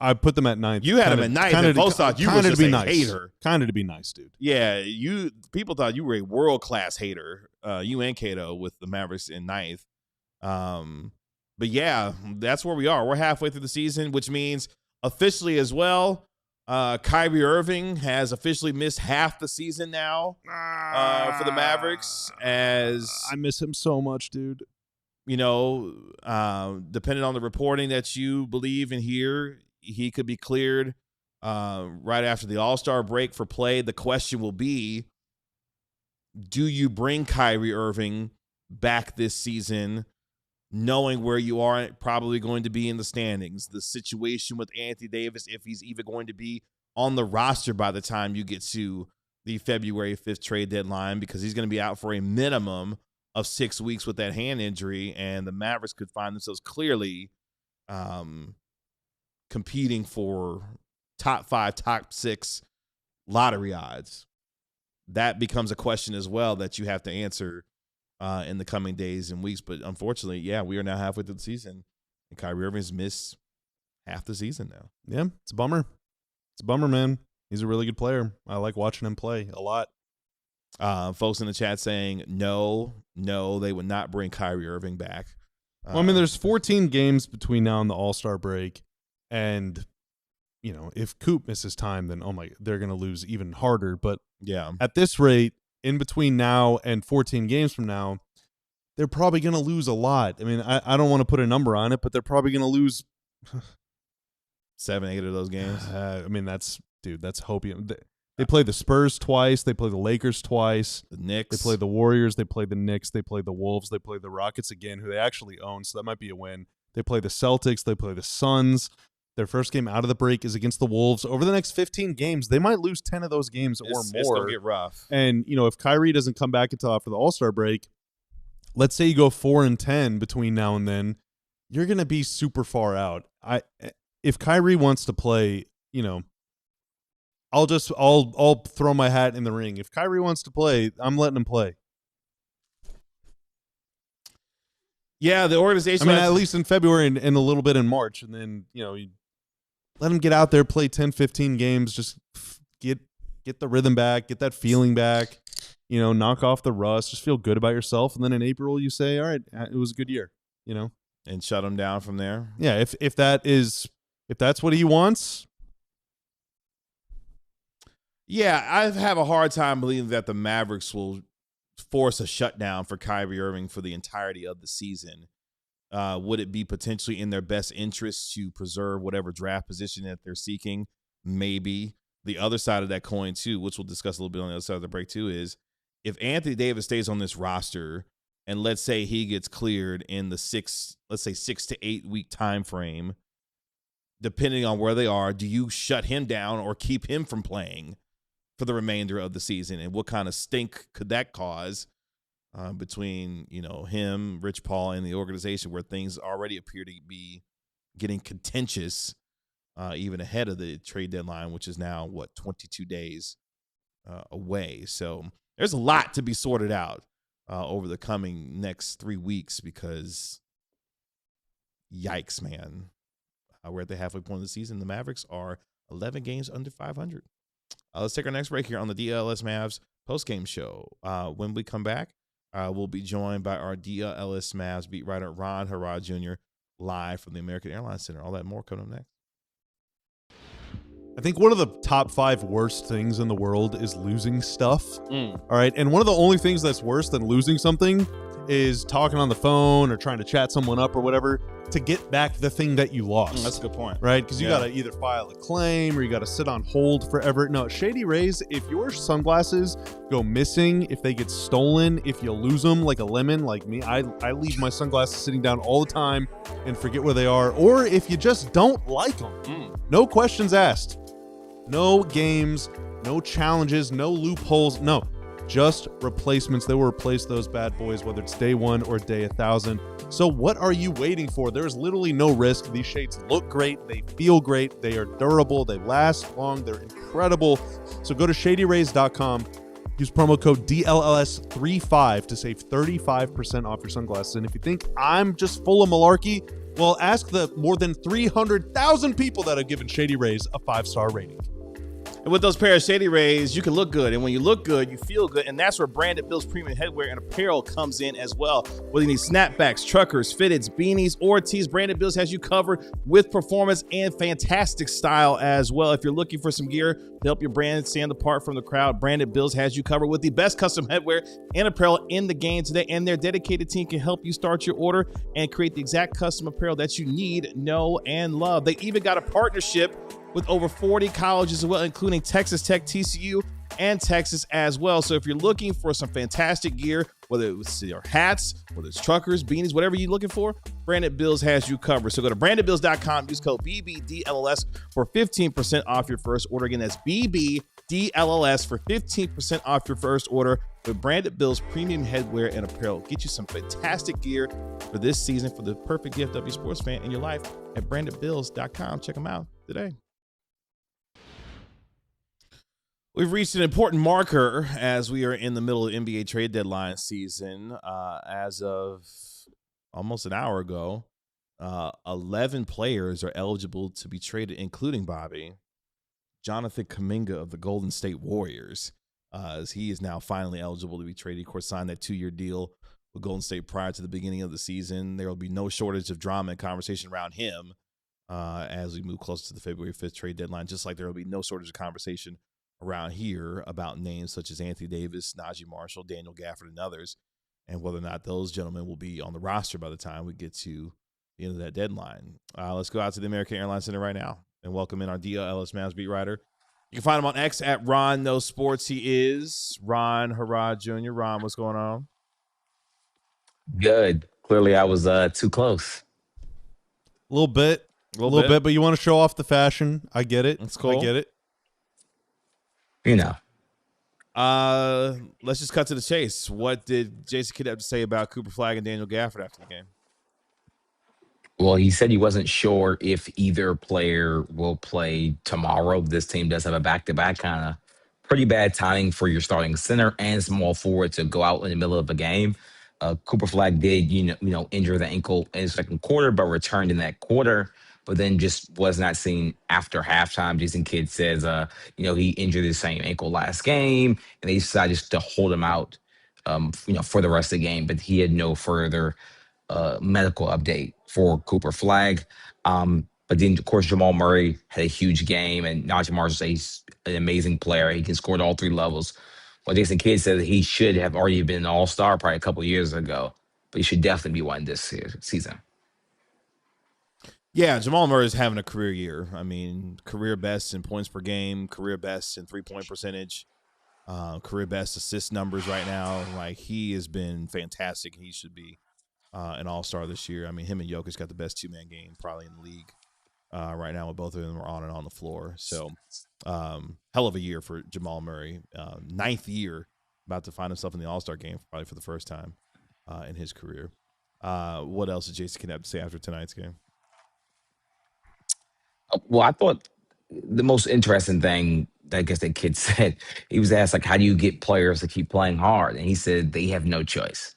S2: I put them at 9th.
S1: You had them at 9th, and folks thought you were just a hater.
S2: Kind of to be nice, dude.
S1: Yeah, people thought you were a world-class hater, you and Cato, with the Mavericks in 9th. But yeah, that's where we are. We're halfway through the season, which means officially as well, Kyrie Irving has officially missed half the season now for the Mavericks. As
S2: I miss him so much, dude.
S1: Depending on the reporting that you believe and hear, he could be cleared right after the All-Star break for play. The question will be, do you bring Kyrie Irving back this season, knowing where you are probably going to be in the standings, the situation with Anthony Davis, if he's even going to be on the roster by the time you get to the February 5th trade deadline, because he's going to be out for a minimum of 6 weeks with that hand injury, and the Mavericks could find themselves clearly competing for top 5, top 6 lottery odds. That becomes a question as well that you have to answer in the coming days and weeks. But unfortunately, yeah, we are now halfway through the season, and Kyrie Irving's missed half the season now.
S2: Yeah, it's a bummer. It's a bummer, man. He's a really good player. I like watching him play a lot.
S1: Folks in the chat saying no, they would not bring Kyrie Irving back.
S2: Well, I mean, there's 14 games between now and the All-Star break, and if Coop misses time, then they're going to lose even harder. But
S1: yeah,
S2: at this rate, in between now and 14 games from now, they're probably going to lose a lot. I mean, I don't want to put a number on it, but they're probably going to lose
S1: 7, 8 of those games.
S2: I mean, that's hopium. They play the Spurs twice. They play the Lakers twice.
S1: The Knicks.
S2: They play the Warriors. They play the Knicks. They play the Wolves. They play the Rockets again, who they actually own, so that might be a win. They play the Celtics. They play the Suns. Their first game out of the break is against the Wolves. Over the next 15 games, they might lose 10 of those games or more.
S1: It's going to get rough.
S2: And, if Kyrie doesn't come back until after the All-Star break, let's say you go 4-10 between now and then, you're going to be super far out. If Kyrie wants to play, I'll throw my hat in the ring. If Kyrie wants to play, I'm letting him play.
S1: Yeah, the organization.
S2: I mean, at least in February and a little bit in March, and then you let him get out there, play 10, 15 games, just get the rhythm back, get that feeling back. Knock off the rust, just feel good about yourself, and then in April you say, "All right, it was a good year,"
S1: and shut him down from there.
S2: Yeah, if that's what he wants.
S1: Yeah, I have a hard time believing that the Mavericks will force a shutdown for Kyrie Irving for the entirety of the season. Would it be potentially in their best interest to preserve whatever draft position that they're seeking? Maybe. the other side of that coin too, which we'll discuss a little bit on the other side of the break too, is if Anthony Davis stays on this roster and let's say he gets cleared in the 6 to 8 week time frame, depending on where they are, do you shut him down or keep him from playing for the remainder of the season? And what kind of stink could that cause between, him, Rich Paul, and the organization, where things already appear to be getting contentious even ahead of the trade deadline, which is now, 22 days away. So there's a lot to be sorted out over the coming next 3 weeks because, yikes, man. We're at the halfway point of the season. The Mavericks are 11 games under 500. Let's take our next break here on the DLLS Mavs postgame show. When we come back, we'll be joined by our DLLS Mavs beat writer Ron Harrod Jr. live from the American Airlines Center. All that more coming up next.
S2: I think one of the top 5 worst things in the world is losing stuff.
S1: Mm.
S2: All right. And one of the only things that's worse than losing something is talking on the phone or trying to chat someone up or whatever to get back the thing that you lost.
S1: That's a good point.
S2: Right? Because you got to either file a claim or you got to sit on hold forever. No, Shady Rays, if your sunglasses go missing, if they get stolen, if you lose them like a lemon, like me, I leave my sunglasses sitting down all the time and forget where they are. Or if you just don't like them, no questions asked. No games, no challenges, no loopholes, no. Just replacements. They will replace those bad boys, whether it's day 1 or day 1,000. So what are you waiting for? There's literally no risk. These shades look great. They feel great. They are durable. They last long. They're incredible. So go to shadyrays.com. Use promo code DLLS35 to save 35% off your sunglasses. And if you think I'm just full of malarkey, well, ask the more than 300,000 people that have given Shady Rays a 5-star rating.
S1: And with those pair of Shady Rays, you can look good. And when you look good, you feel good. And that's where Branded Bill's premium headwear and apparel comes in as well. Whether you need snapbacks, truckers, fitteds, beanies, or tees, Branded Bills has you covered with performance and fantastic style as well. If you're looking for some gear to help your brand stand apart from the crowd, Branded Bills has you covered with the best custom headwear and apparel in the game today. And their dedicated team can help you start your order and create the exact custom apparel that you need, know, and love. They even got a partnership with over 40 colleges as well, including Texas Tech, TCU, and Texas as well. So if you're looking for some fantastic gear, whether it's your hats, whether it's truckers, beanies, whatever you're looking for, Branded Bills has you covered. So go to brandedbills.com, use code BBDLLS for 15% off your first order. Again, that's BBDLLS for 15% off your first order with Branded Bills premium headwear and apparel. Get you some fantastic gear for this season for the perfect DFW sports fan in your life at brandedbills.com. Check them out today. We've reached an important marker as we are in the middle of NBA trade deadline season. As of almost an hour ago, 11 players are eligible to be traded, including Bobby, Jonathan Kuminga of the Golden State Warriors, as he is now finally eligible to be traded. Of course, signed that 2-year deal with Golden State prior to the beginning of the season. There will be no shortage of drama and conversation around him as we move closer to the February 5th trade deadline, just like there will be no shortage of conversation around here about names such as Anthony Davis, Najee Marshall, Daniel Gafford, and others, and whether or not those gentlemen will be on the roster by the time we get to the end of that deadline. Let's go out to the American Airlines Center right now and welcome in our DLLS Mavs beat writer. You can find him on X at Ron Knows Sports. He is Ron Harrod Jr. Ron, what's going on?
S4: Good. Clearly, I was too close.
S2: A little bit, but you want to show off the fashion. I get it.
S1: That's cool.
S2: I get it.
S4: You know.
S1: Let's just cut to the chase. What did Jason Kidd have to say about Cooper Flagg and Daniel Gafford after the game?
S4: Well, he said he wasn't sure if either player will play tomorrow. This team does have a back-to-back, kind of pretty bad timing for your starting center and small forward to go out in the middle of a game. Cooper Flagg did, injure the ankle in the second quarter, but returned in that quarter, but then just was not seen after halftime. Jason Kidd says, he injured the same ankle last game, and they decided just to hold him out, for the rest of the game. But he had no further medical update for Cooper Flagg. But then, of course, Jamal Murray had a huge game, and Najee Marshall is an amazing player. He can score at all 3 levels. Well, Jason Kidd said that he should have already been an all-star probably a couple years ago, but he should definitely be one this season.
S1: Yeah, Jamal Murray is having a career year. I mean, career best in points per game, career best in 3-point percentage, career best assist numbers right now. Like, he has been fantastic. He should be an all-star this year. I mean, him and Jokic got the best two-man game probably in the league right now with both of them are on and on the floor. So, hell of a year for Jamal Murray. Ninth year, about to find himself in the all-star game probably for the first time in his career. What else did Jason Kidd have to say after tonight's game?
S4: Well, I thought the most interesting thing that I guess that kid said, he was asked, like, how do you get players to keep playing hard? And he said they have no choice.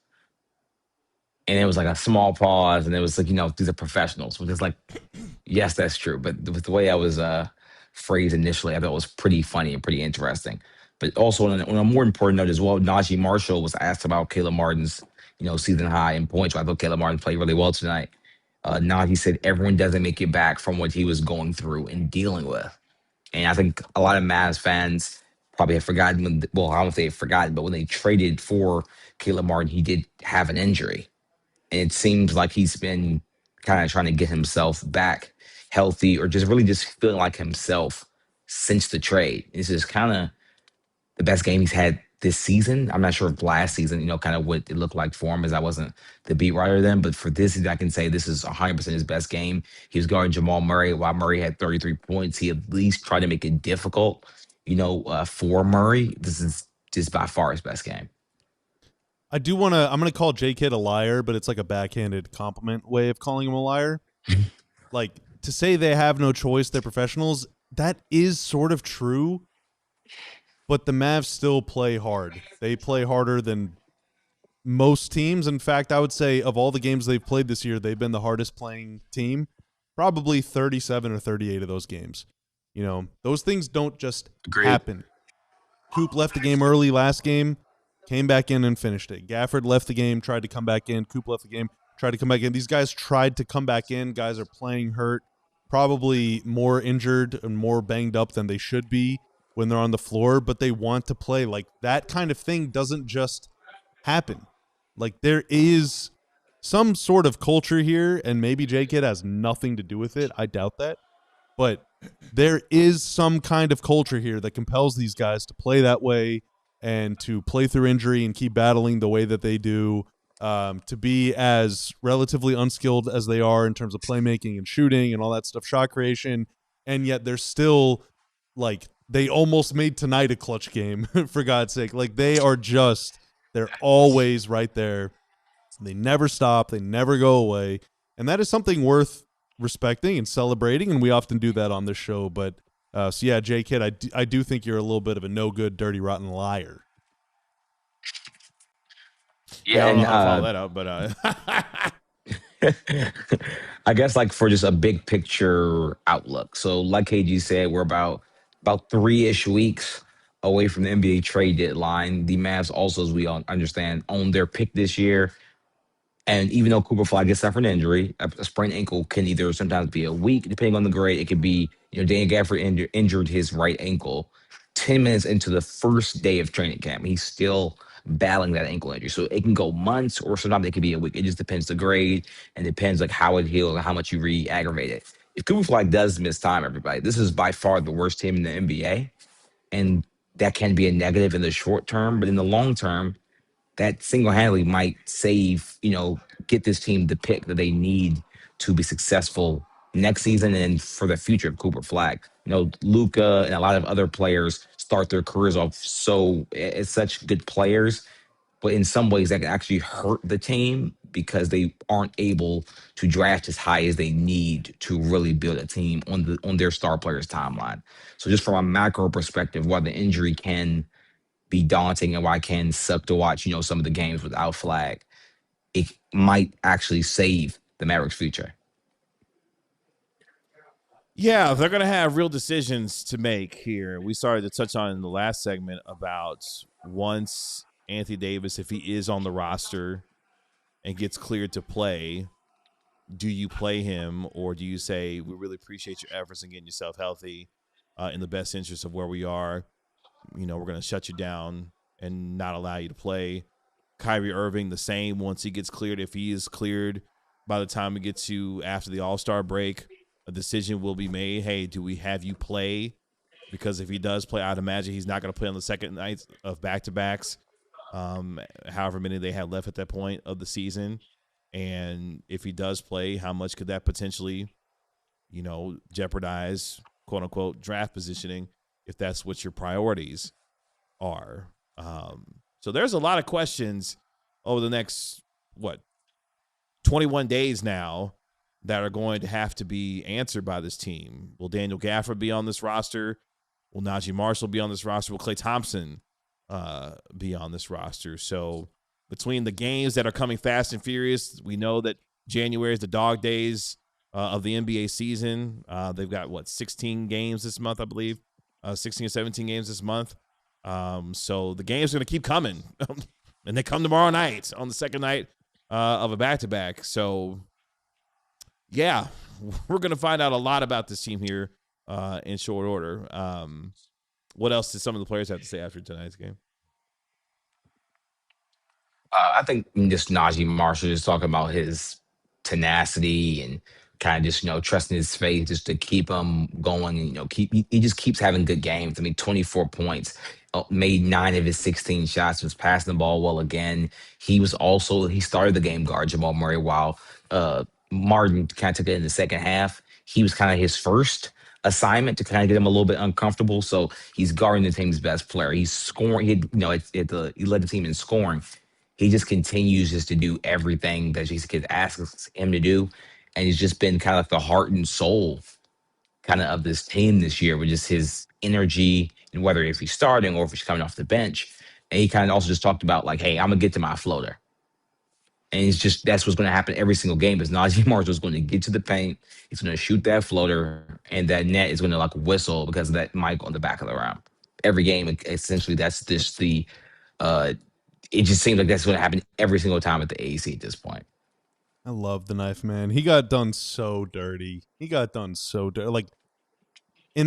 S4: And it was like a small pause, and it was like, these are professionals, which is like, yes, that's true. But with the way I was phrased initially, I thought it was pretty funny and pretty interesting. But also on a more important note as well, Najee Marshall was asked about Caleb Martin's, season high in points. I thought Caleb Martin played really well tonight. Najee said everyone doesn't make it back from what he was going through and dealing with. And I think a lot of Mavs fans probably have forgotten well, I don't know if they've forgotten, but when they traded for Caleb Martin, he did have an injury. And it seems like he's been kind of trying to get himself back healthy or just feeling like himself since the trade. This is kind of the best game he's had this season. I'm not sure if last season, kind of what it looked like for him, as I wasn't the beat writer then. But for this season, I can say this is 100% his best game. He was guarding Jamal Murray. While Murray had 33 points, he at least tried to make it difficult, for Murray. This is just by far his best game.
S2: I'm going to call J Kidd a liar, but it's like a backhanded compliment way of calling him a liar. Like, to say they have no choice, they're professionals, that is sort of true, but the Mavs still play hard. They play harder than most teams. In fact, I would say of all the games they've played this year, they've been the hardest playing team, probably 37 or 38 of those games. Those things don't just happen. Coop left the game early last game, came back in and finished it. Gafford left the game, tried to come back in. Coop left the game, tried to come back in. These guys tried to come back in. Guys are playing hurt, probably more injured and more banged up than they should be when they're on the floor, but they want to play. Like, that kind of thing doesn't just happen. Like, there is some sort of culture here, and maybe J Kidd has nothing to do with it. I doubt that. But there is some kind of culture here that compels these guys to play that way and to play through injury and keep battling the way that they do, to be as relatively unskilled as they are in terms of playmaking and shooting and all that stuff, shot creation, and yet they're still, like, they almost made tonight a clutch game, for God's sake. Like, they're always right there. They never stop. They never go away. And that is something worth respecting and celebrating, and we often do that on this show. But so yeah, J Kidd, I do think you're a little bit of a no good, dirty, rotten liar.
S1: Yeah, I don't know how to follow that up,
S4: but I guess, like, for just a big picture outlook. So, like KG said, we're about 3-ish weeks away from the NBA trade deadline. The Mavs also, as we all understand, own their pick this year. And even though Cooper Flagg gets suffered an injury, a sprained ankle can either sometimes be a week, depending on the grade. It could be, Daniel Gafford injured his right ankle 10 minutes into the first day of training camp. He's still battling that ankle injury. So it can go months, or sometimes it could be a week. It just depends the grade, and depends, like, how it heals and how much you re-aggravate it. If Cooper Flagg does miss time, everybody, this is by far the worst team in the NBA. And that can be a negative in the short term, but in the long term, that single-handedly might save, get this team the pick that they need to be successful next season and for the future of Cooper Flagg. Luka and a lot of other players start their careers off as such good players, but in some ways that can actually hurt the team because they aren't able to draft as high as they need to really build a team on their star players' timeline. So just from a macro perspective, while the injury can be daunting and why it can suck to watch, some of the games without Flagg, it might actually save the Mavericks' future.
S1: Yeah, they're going to have real decisions to make here. We started to touch on in the last segment about once Anthony Davis, if he is on the roster and gets cleared to play, do you play him, or do you say, we really appreciate your efforts in getting yourself healthy in the best interest of where we are? We're going to shut you down and not allow you to play. Kyrie Irving, the same. Once he gets cleared, if he is cleared by the time we get to after the All-Star break, a decision will be made. Hey, do we have you play? Because if he does play, I'd imagine he's not going to play on the second night of back-to-backs, however many they have left at that point of the season. And if he does play, how much could that potentially, jeopardize, quote-unquote, draft positioning if that's what your priorities are? So there's a lot of questions over the next, 21 days now that are going to have to be answered by this team. Will Daniel Gafford be on this roster? Will Najee Marshall be on this roster? Will Klay Thompson be on this roster? So between the games that are coming fast and furious, we know that January is the dog days of the NBA season. They've got, 16 games this month, I believe. 16 or 17 games this month. So the games are going to keep coming. And they come tomorrow night on the second night of a back-to-back. So, yeah, we're going to find out a lot about this team here in short order. What else did some of the players have to say after tonight's game?
S4: I think just Najee Marshall just talking about his tenacity and kind of just, trusting his faith just to keep him going. And, he just keeps having good games. I mean, 24 points, made 9 of his 16 shots, was passing the ball well again. He started the game guard Jamal Murray while Martin kind of took it in the second half. He was kind of his first assignment to kind of get him a little bit uncomfortable. So he's guarding the team's best player. He's scoring. He led the team in scoring. He just continues just to do everything that Jason Kidd asks him to do. And he's just been kind of like the heart and soul kind of this team this year with just his energy and whether if he's starting or if he's coming off the bench. And he kind of also just talked about hey, I'm going to get to my floater. And that's what's going to happen every single game is Najee Marshall is going to get to the paint. He's going to shoot that floater and that net is going to whistle because of that mic on the back of the rim. Every game, essentially, that's just it just seems like that's going to happen every single time at the AAC at this point.
S2: I love the knife, man. He got done so dirty. In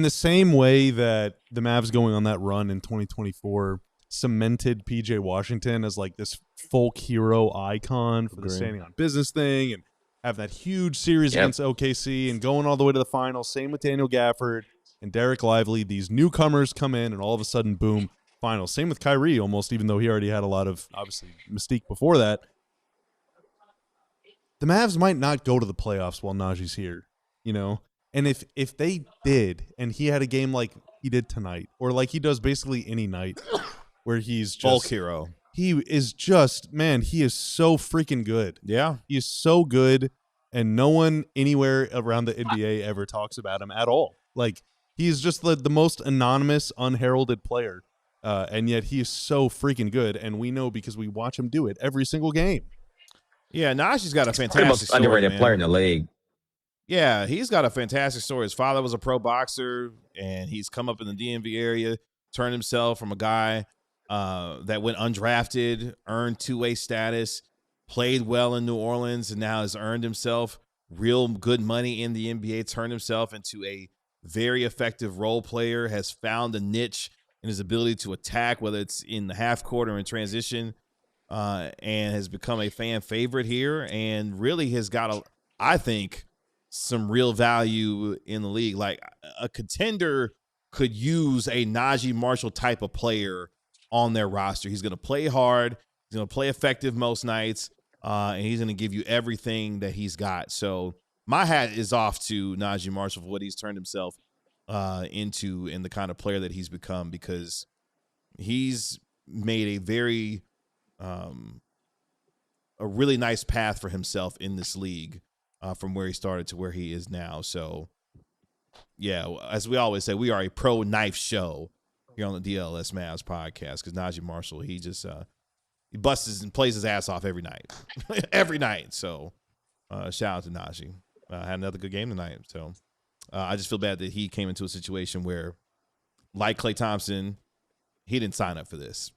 S2: the same way that the Mavs going on that run in 2024 cemented PJ Washington as this folk hero icon for the standing on business thing and having that huge series against OKC and going all the way to the finals. Same with Daniel Gafford and Derek Lively. These newcomers come in and all of a sudden, boom, finals. Same with Kyrie almost, even though he already had a lot of, obviously, mystique before that. The Mavs might not go to the playoffs while Najee's here, And if they did, and he had a game like he did tonight, or like he does basically any night, where he's just
S1: folk hero.
S2: He is just, man, he is so freaking good.
S1: Yeah.
S2: He is so good, and no one anywhere around the NBA ever talks about him at all. He is just the most anonymous, unheralded player, and yet he is so freaking good, and we know because we watch him do it every single game.
S1: Yeah, Najee's got a fantastic
S4: the most underrated
S1: story,
S4: player in the league.
S1: Yeah, he's got a fantastic story. His father was a pro boxer, and he's come up in the DMV area, turned himself from a guy that went undrafted, earned two-way status, played well in New Orleans, and now has earned himself real good money in the NBA, turned himself into a very effective role player, has found a niche in his ability to attack, whether it's in the half court or in transition, and has become a fan favorite here and really has got, I think, some real value in the league. A contender could use a Najee Marshall type of player on their roster. He's going to play hard. He's going to play effective most nights, and he's going to give you everything that he's got. So my hat is off to Najee Marshall for what he's turned himself into and the kind of player that he's become, because he's made a very a really nice path for himself in this league from where he started to where he is now. So, yeah, as we always say, we are a pro knife show here on the DLLS Mavs podcast because Najee Marshall, he just he busts and plays his ass off every night. Every night. So, shout out to Najee. Had another good game tonight. So, I just feel bad that he came into a situation where, like Klay Thompson, he didn't sign up for this.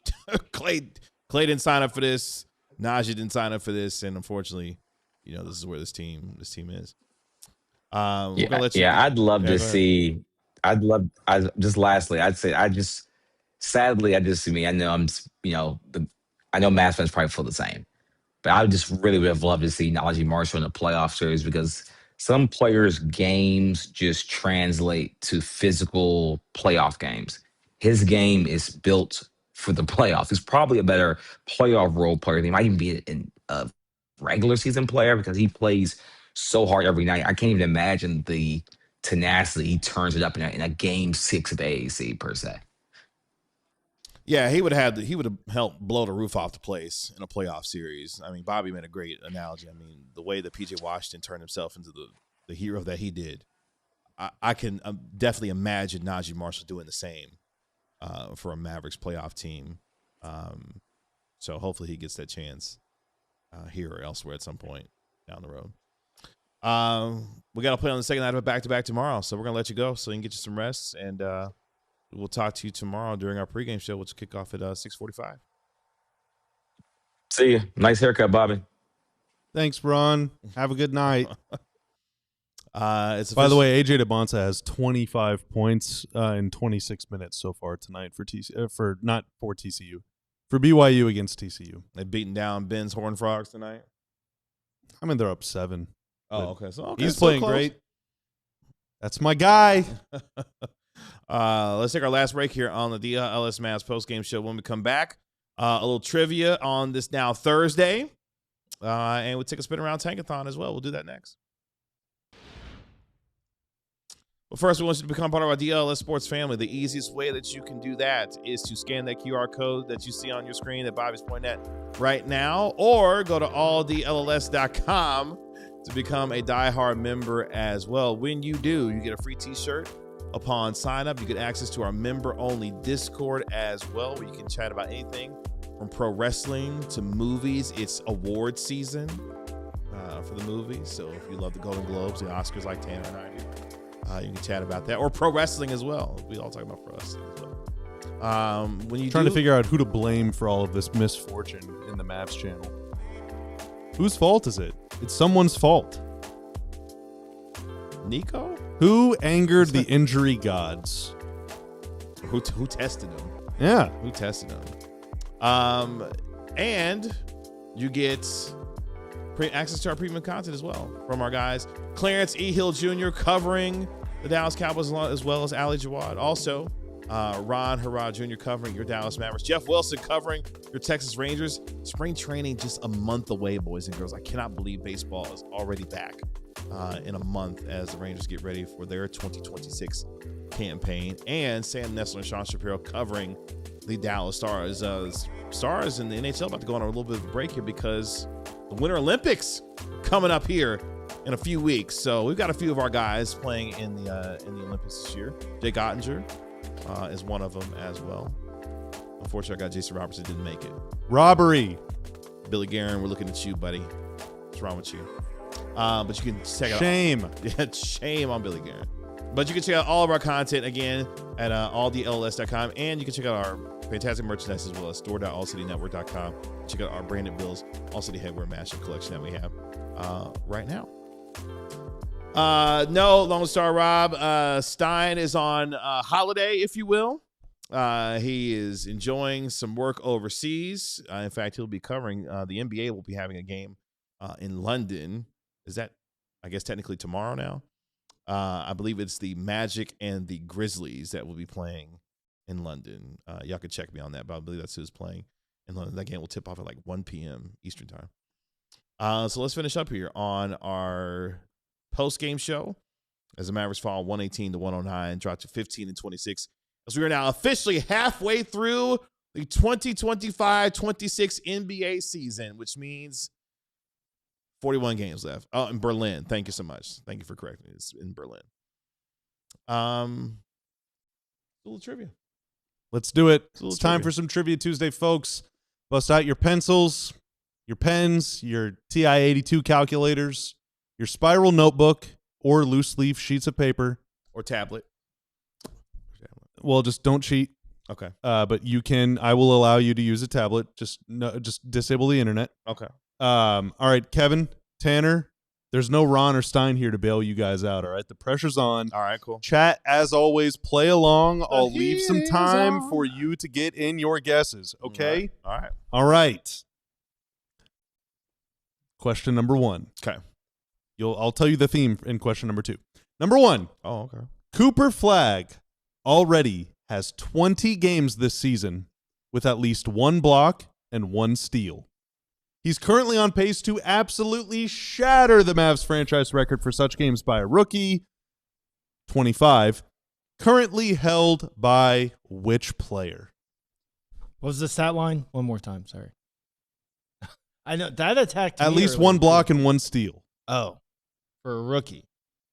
S1: Klay didn't sign up for this. Najee didn't sign up for this, and unfortunately, this is where this team is.
S4: I'd love to see. Lastly, I'd say sadly, I know Mavs fans probably feel the same. But I just really would have loved to see Najee Marshall in the playoff series because some players' games just translate to physical playoff games. His game is built for the playoffs. He's probably a better playoff role player. He might even be a regular season player because he plays so hard every night. I can't even imagine the tenacity he turns it up in a game 6 of the AAC per se.
S1: Yeah, he would have helped blow the roof off the place in a playoff series. I mean, Bobby made a great analogy. I mean, the way that PJ Washington turned himself into the hero that he did, I can definitely imagine Najee Marshall doing the same for a Mavericks playoff team. So hopefully he gets that chance here or elsewhere at some point down the road. We got to play on the second night of a back-to-back tomorrow, so we're going to let you go so you can get you some rest, and we'll talk to you tomorrow during our pregame show, which will kick off at 6:45.
S4: See you. Nice haircut, Bobby.
S2: Thanks, Ron. Have a good night.
S1: By
S2: the way, AJ DeBonsa has 25 points in 26 minutes so far tonight for TCU. For BYU against TCU.
S1: They've beaten down Ben's Horned Frogs tonight.
S2: I mean, they're up 7.
S1: Oh, okay. So
S2: he's playing great. That's my guy.
S1: Let's take our last break here on the DLLS Mavs postgame show. When we come back, a little trivia on this now Thursday, and we'll take a spin around Tankathon as well. We'll do that next. But first, we want you to become part of our DLLS Sports family. The easiest way that you can do that is to scan that QR code that you see on your screen that Bobby's pointing at right now, or go to alldlls.com to become a diehard member as well. When you do, you get a free t-shirt. Upon sign up, you get access to our member-only Discord as well, where you can chat about anything from pro wrestling to movies. It's award season for the movies, so if you love the Golden Globes, the Oscars like Tanner and I do, you can chat about that, or pro wrestling as well. We all talk about pro wrestling as well. When you
S2: trying to figure out who to blame for all of this misfortune in the Mavs channel. Whose fault is it? It's someone's fault.
S1: Nico?
S2: Who angered the injury gods?
S1: Who tested them?
S2: Yeah.
S1: Who tested them? And you get access to our premium content as well from our guys. Clarence E. Hill Jr. covering the Dallas Cowboys as well as Ali Jawad. Also, Ron Harrod Jr. covering your Dallas Mavericks. Jeff Wilson covering your Texas Rangers. Spring training just a month away, boys and girls. I cannot believe baseball is already back in a month as the Rangers get ready for their 2026 campaign. And Sam Nessler and Sean Shapiro covering the Dallas Stars. Stars in the NHL about to go on a little bit of a break here because the Winter Olympics coming up here in a few weeks. So we've got a few of our guys playing in the Olympics this year. Jake Ottinger is one of them as well. Unfortunately, I got Jason Robertson, didn't make it.
S2: Robbery.
S1: Billy Guerin, we're looking at you, buddy. What's wrong with you? But you can check out
S2: shame
S1: on Billy Guerin. But you can check out all of our content again at alldlls.com, and you can check out our fantastic merchandise as well as store.allcitynetwork.com. Check out our branded bills, All City Headwear Mashup collection that we have right now. No, Lone Star Rob Stein is on holiday, if you will. He is enjoying some work overseas. In fact, he'll be covering the NBA. Will be having a game in London. Is that, I guess, technically tomorrow now? I believe it's the Magic and the Grizzlies that will be playing in London. Y'all can check me on that, but I believe that's who's playing in London. That game will tip off at like 1 p.m. Eastern time. So let's finish up here on our post-game show as the Mavericks fall 118-109, dropped to 15-26. As we are now officially halfway through the 2025-26 NBA season, which means 41 games left. Oh, in Berlin. Thank you so much. Thank you for correcting me. It's in Berlin. A little trivia.
S2: Let's do it. It's time for some Trivia Tuesday, folks. Bust out your pencils, your pens, your TI-82 calculators, your spiral notebook, or loose leaf sheets of paper.
S1: Or tablet.
S2: Well, just don't cheat.
S1: Okay.
S2: But you can. I will allow you to use a tablet. Just disable the internet.
S1: Okay.
S2: All right, Kevin, Tanner, there's no Ron or Stein here to bail you guys out, all right? The pressure's on.
S1: All right, cool.
S2: Chat, as always, play along. I'll leave some time for you to get in your guesses, okay?
S1: All right.
S2: All right. Question number 1.
S1: Okay.
S2: I'll tell you the theme in question number 2. Number 1.
S1: Oh, okay.
S2: Cooper Flagg already has 20 games this season with at least 1 block and 1 steal. He's currently on pace to absolutely shatter the Mavs franchise record for such games by a rookie, 25, currently held by which player?
S3: What was the stat line? One more time, sorry. I know that attacked
S2: At
S3: me
S2: least
S3: earlier.
S2: 1 block and 1 steal.
S3: Oh, for a rookie.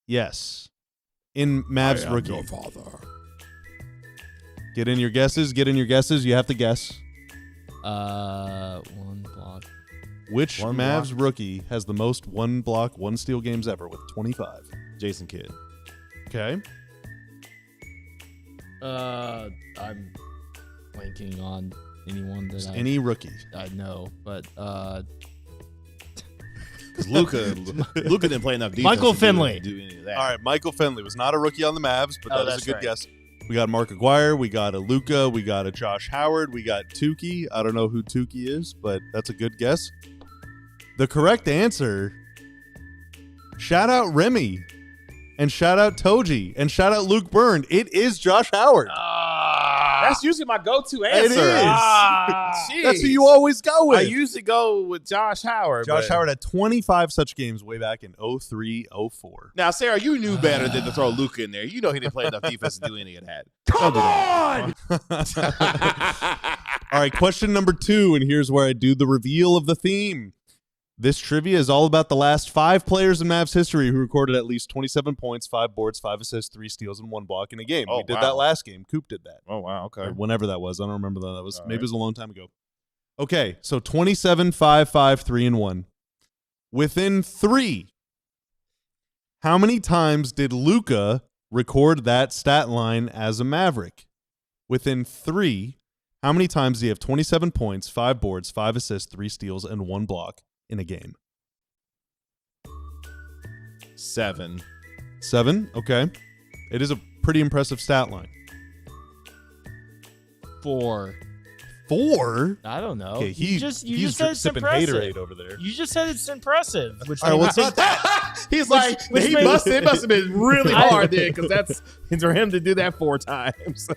S2: Yes. In Mavs rookie.
S1: Your father.
S2: Get in your guesses. You have to guess.
S3: 1 block.
S2: Which
S1: 1
S2: Mavs
S1: block.
S2: rookie has the most 1 block, 1 steal games ever with 25?
S1: Jason Kidd.
S2: Okay.
S3: I'm blanking on anyone that
S2: Just any rookie.
S3: I know, but
S1: Because Luka didn't play enough defense.
S3: Michael
S1: to
S3: Finley.
S1: do any of that.
S2: All right, Michael Finley was not a rookie on the Mavs, but
S3: Oh,
S2: that is
S3: that's
S2: a good
S3: right.
S2: guess. We got Mark Aguirre, we got a Luka, we got a Josh Howard, we got Tukey. I don't know who Tukey is, but that's a good guess. The correct answer, shout out Remy, and shout out Toji, and shout out Luke Byrne. It is Josh Howard.
S1: That's usually my go-to answer.
S2: is.
S1: Jeez.
S2: That's who you always go with.
S1: I usually go with Josh Howard.
S2: Josh
S1: but-
S2: Howard had 25 such games way back in 03-04.
S1: Now, Sarah, you knew better than to throw Luka in there. You know he didn't play enough defense to do any of that.
S2: Come on! All right, question number 2, and here's where I do the reveal of the theme. This trivia is all about the last 5 players in Mavs history who recorded at least 27 points, 5 boards, 5 assists, 3 steals, and 1 block in a game.
S1: Oh,
S2: We did
S1: wow.
S2: that last game. Coop did that.
S1: Oh, wow. Okay.
S2: Or whenever that was. I don't remember that. That was
S1: All
S2: maybe
S1: right.
S2: it was a long time ago. Okay, so 27, 5, 5, 3, and 1. Within 3, how many times did Luka record that stat line as a Maverick? Within 3, how many times do you have 27 points, 5 boards, 5 assists, 3 steals, and 1 block in a game?
S1: 7.
S2: 7, okay. It is a pretty impressive stat line.
S3: 4.
S2: 4?
S3: I don't know.
S2: Okay,
S3: you
S2: he's
S3: just said it's
S2: sipping
S3: impressive.
S2: Haterade over there.
S3: You just said it's impressive. Which
S2: All right,
S3: means
S2: well,
S3: it's
S1: He's like,
S3: which
S1: it
S3: made-
S1: must have been really hard then, because that's for him to do that 4 times.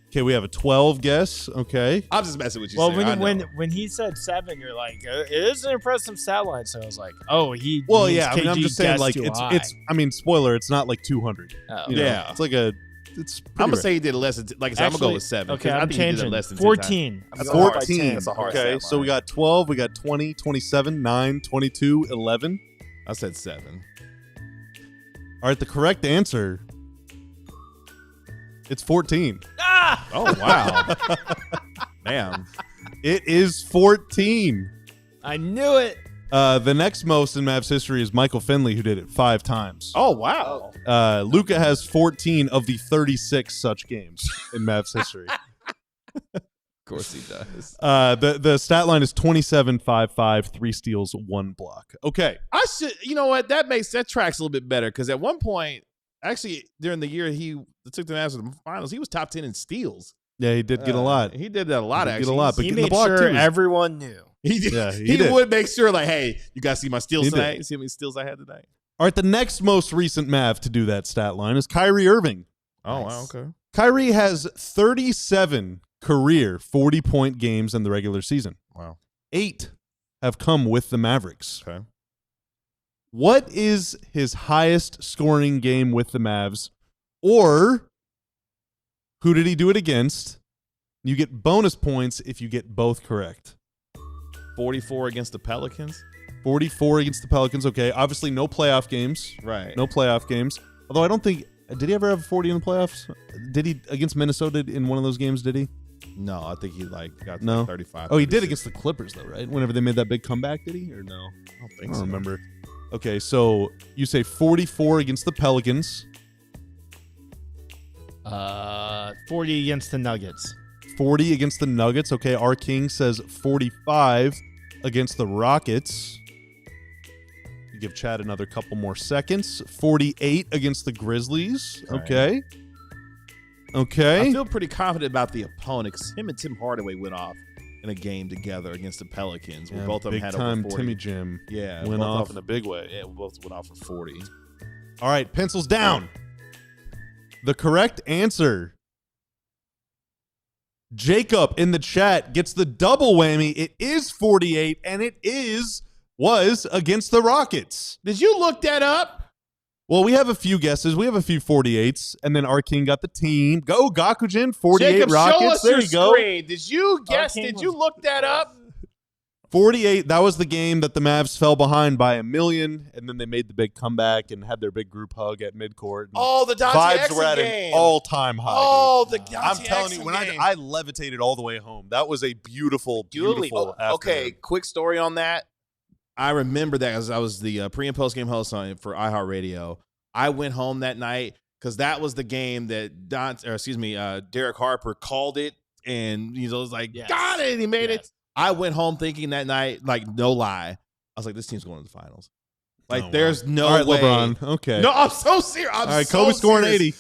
S2: Okay, we have a 12 guess. Okay.
S1: I'm just messing with you.
S3: well,
S1: Sarah.
S3: when he said 7, you're like, it is an impressive stat line. So I was like, oh, he.
S2: Well,
S3: means
S2: yeah, I mean, I'm
S3: KG
S2: just saying,
S3: guessed
S2: like,
S3: too
S2: it's,
S3: high.
S2: I mean, spoiler, it's not like 200.
S3: Oh.
S2: You know?
S1: Yeah.
S2: It's like a, it's pretty
S1: I'm gonna
S2: rare.
S1: say he did less than. Like I said, I'm gonna go
S3: Actually,
S1: with 7.
S3: Okay,
S1: 'cause I
S3: I'm
S1: think he did it
S3: changing.
S1: less than 10 times.
S3: 14.
S1: That's a hard-
S2: 14.
S1: That's a hard
S2: Okay,
S1: stat
S2: so we
S1: line.
S2: got 12, we got 20, 27, 9, 22, 11.
S1: I said 7.
S2: All right, the correct answer, it's 14.
S3: Ah!
S1: Oh wow. Damn.
S2: It is 14.
S3: I knew it.
S2: The next most in Mavs history is Michael Finley, who did it 5 times.
S1: Oh wow.
S2: Luka has 14 of the 36 such games in Mavs history.
S1: Of course he does.
S2: The stat line is 27, 5, 5, 3 steals, 1 block. Okay.
S1: I should. You know what? That tracks a little bit better because at one point, actually during the year he took the Mavs to the finals, he was top 10 in steals.
S2: Yeah, he did get a lot.
S1: He did that a lot.
S2: He did
S1: Actually,
S2: get a lot, but
S3: He
S2: getting the
S3: made
S2: block
S3: sure
S2: too is-
S3: everyone knew.
S1: he did.
S2: Yeah,
S1: he
S2: did.
S1: would make sure, like, hey, you guys see my steals
S2: He did.
S1: tonight? See how many steals I had today?
S2: All right, the next most recent Mav to do that stat line is Kyrie Irving.
S1: Oh
S3: Nice.
S1: wow. Okay.
S2: Kyrie has 37 career 40-point games in the regular season.
S1: Wow.
S2: 8 have come with the Mavericks.
S1: Okay.
S2: What is his highest scoring game with the Mavs? Or who did he do it against? You get bonus points if you get both correct.
S1: 44 against the Pelicans.
S2: 44 against the Pelicans. Okay, obviously no playoff games.
S1: Right.
S2: No playoff games. Although I don't think, did he ever have 40 in the playoffs? Did he against Minnesota in one of those games? Did he?
S1: No, I think he got to
S2: No.
S1: 35.
S2: Oh, he did
S1: 36.
S2: against the Clippers though, right? Whenever they made that big comeback, did he? Or no?
S1: I don't
S2: I
S1: think
S2: don't
S1: so.
S2: remember. Okay, so you say 44 against the Pelicans,
S3: 40 against the Nuggets.
S2: 40 against the Nuggets. Okay, our King says 45 against the Rockets. You give Chad another couple more seconds. 48 against the Grizzlies.
S1: Right.
S2: Okay.
S1: I
S2: Okay.
S1: feel pretty confident about the opponent because him and Tim Hardaway went off in a game together against the Pelicans, where
S2: Yeah,
S1: both of them
S2: big
S1: had
S2: time
S1: over 40.
S2: Timmy Jim
S1: Yeah,
S2: went
S1: both
S2: off in a big way.
S1: Yeah, we both went off for 40.
S2: All right, pencils down. The correct answer. Jacob in the chat gets the double whammy. It is 48, and it was against the Rockets.
S1: Did you look that up?
S2: Well, we have a few guesses. We have a few 48s, and then our king got the team. Go Gakujin, 48
S1: Jacob,
S2: Rockets.
S1: show us
S2: there
S1: your
S2: you go.
S1: screen. Did you guess?
S3: King
S1: Did you
S3: was-
S1: look that up?
S2: 48, that was the game that the Mavs fell behind by 1,000,000, and then they made the big comeback and had their big group hug at midcourt.
S1: Oh, the Dante
S2: Vibes
S1: Exum
S2: were at
S1: game.
S2: an all-time high.
S1: Oh, the
S2: dude.
S1: Dante
S2: I'm telling you,
S1: Exum
S2: when
S1: game.
S2: I levitated all the way home. That was a beautiful,
S1: Julie.
S2: beautiful
S1: Oh, okay,
S2: afternoon.
S1: quick story on that. I remember that as I was the pre and post game host on for iHeartRadio. I went home that night because that was the game that Derek Harper called it, and he was like,
S3: Yes.
S1: "Got it!" And he made it.
S3: Yes.
S1: I went home thinking that night, like, no lie, I was like, "This team's going to the finals." Like,
S2: Oh, wow.
S1: there's no
S2: All right,
S1: way.
S2: LeBron. Okay.
S1: No, I'm so serious.
S2: All right, Kobe scoring 80.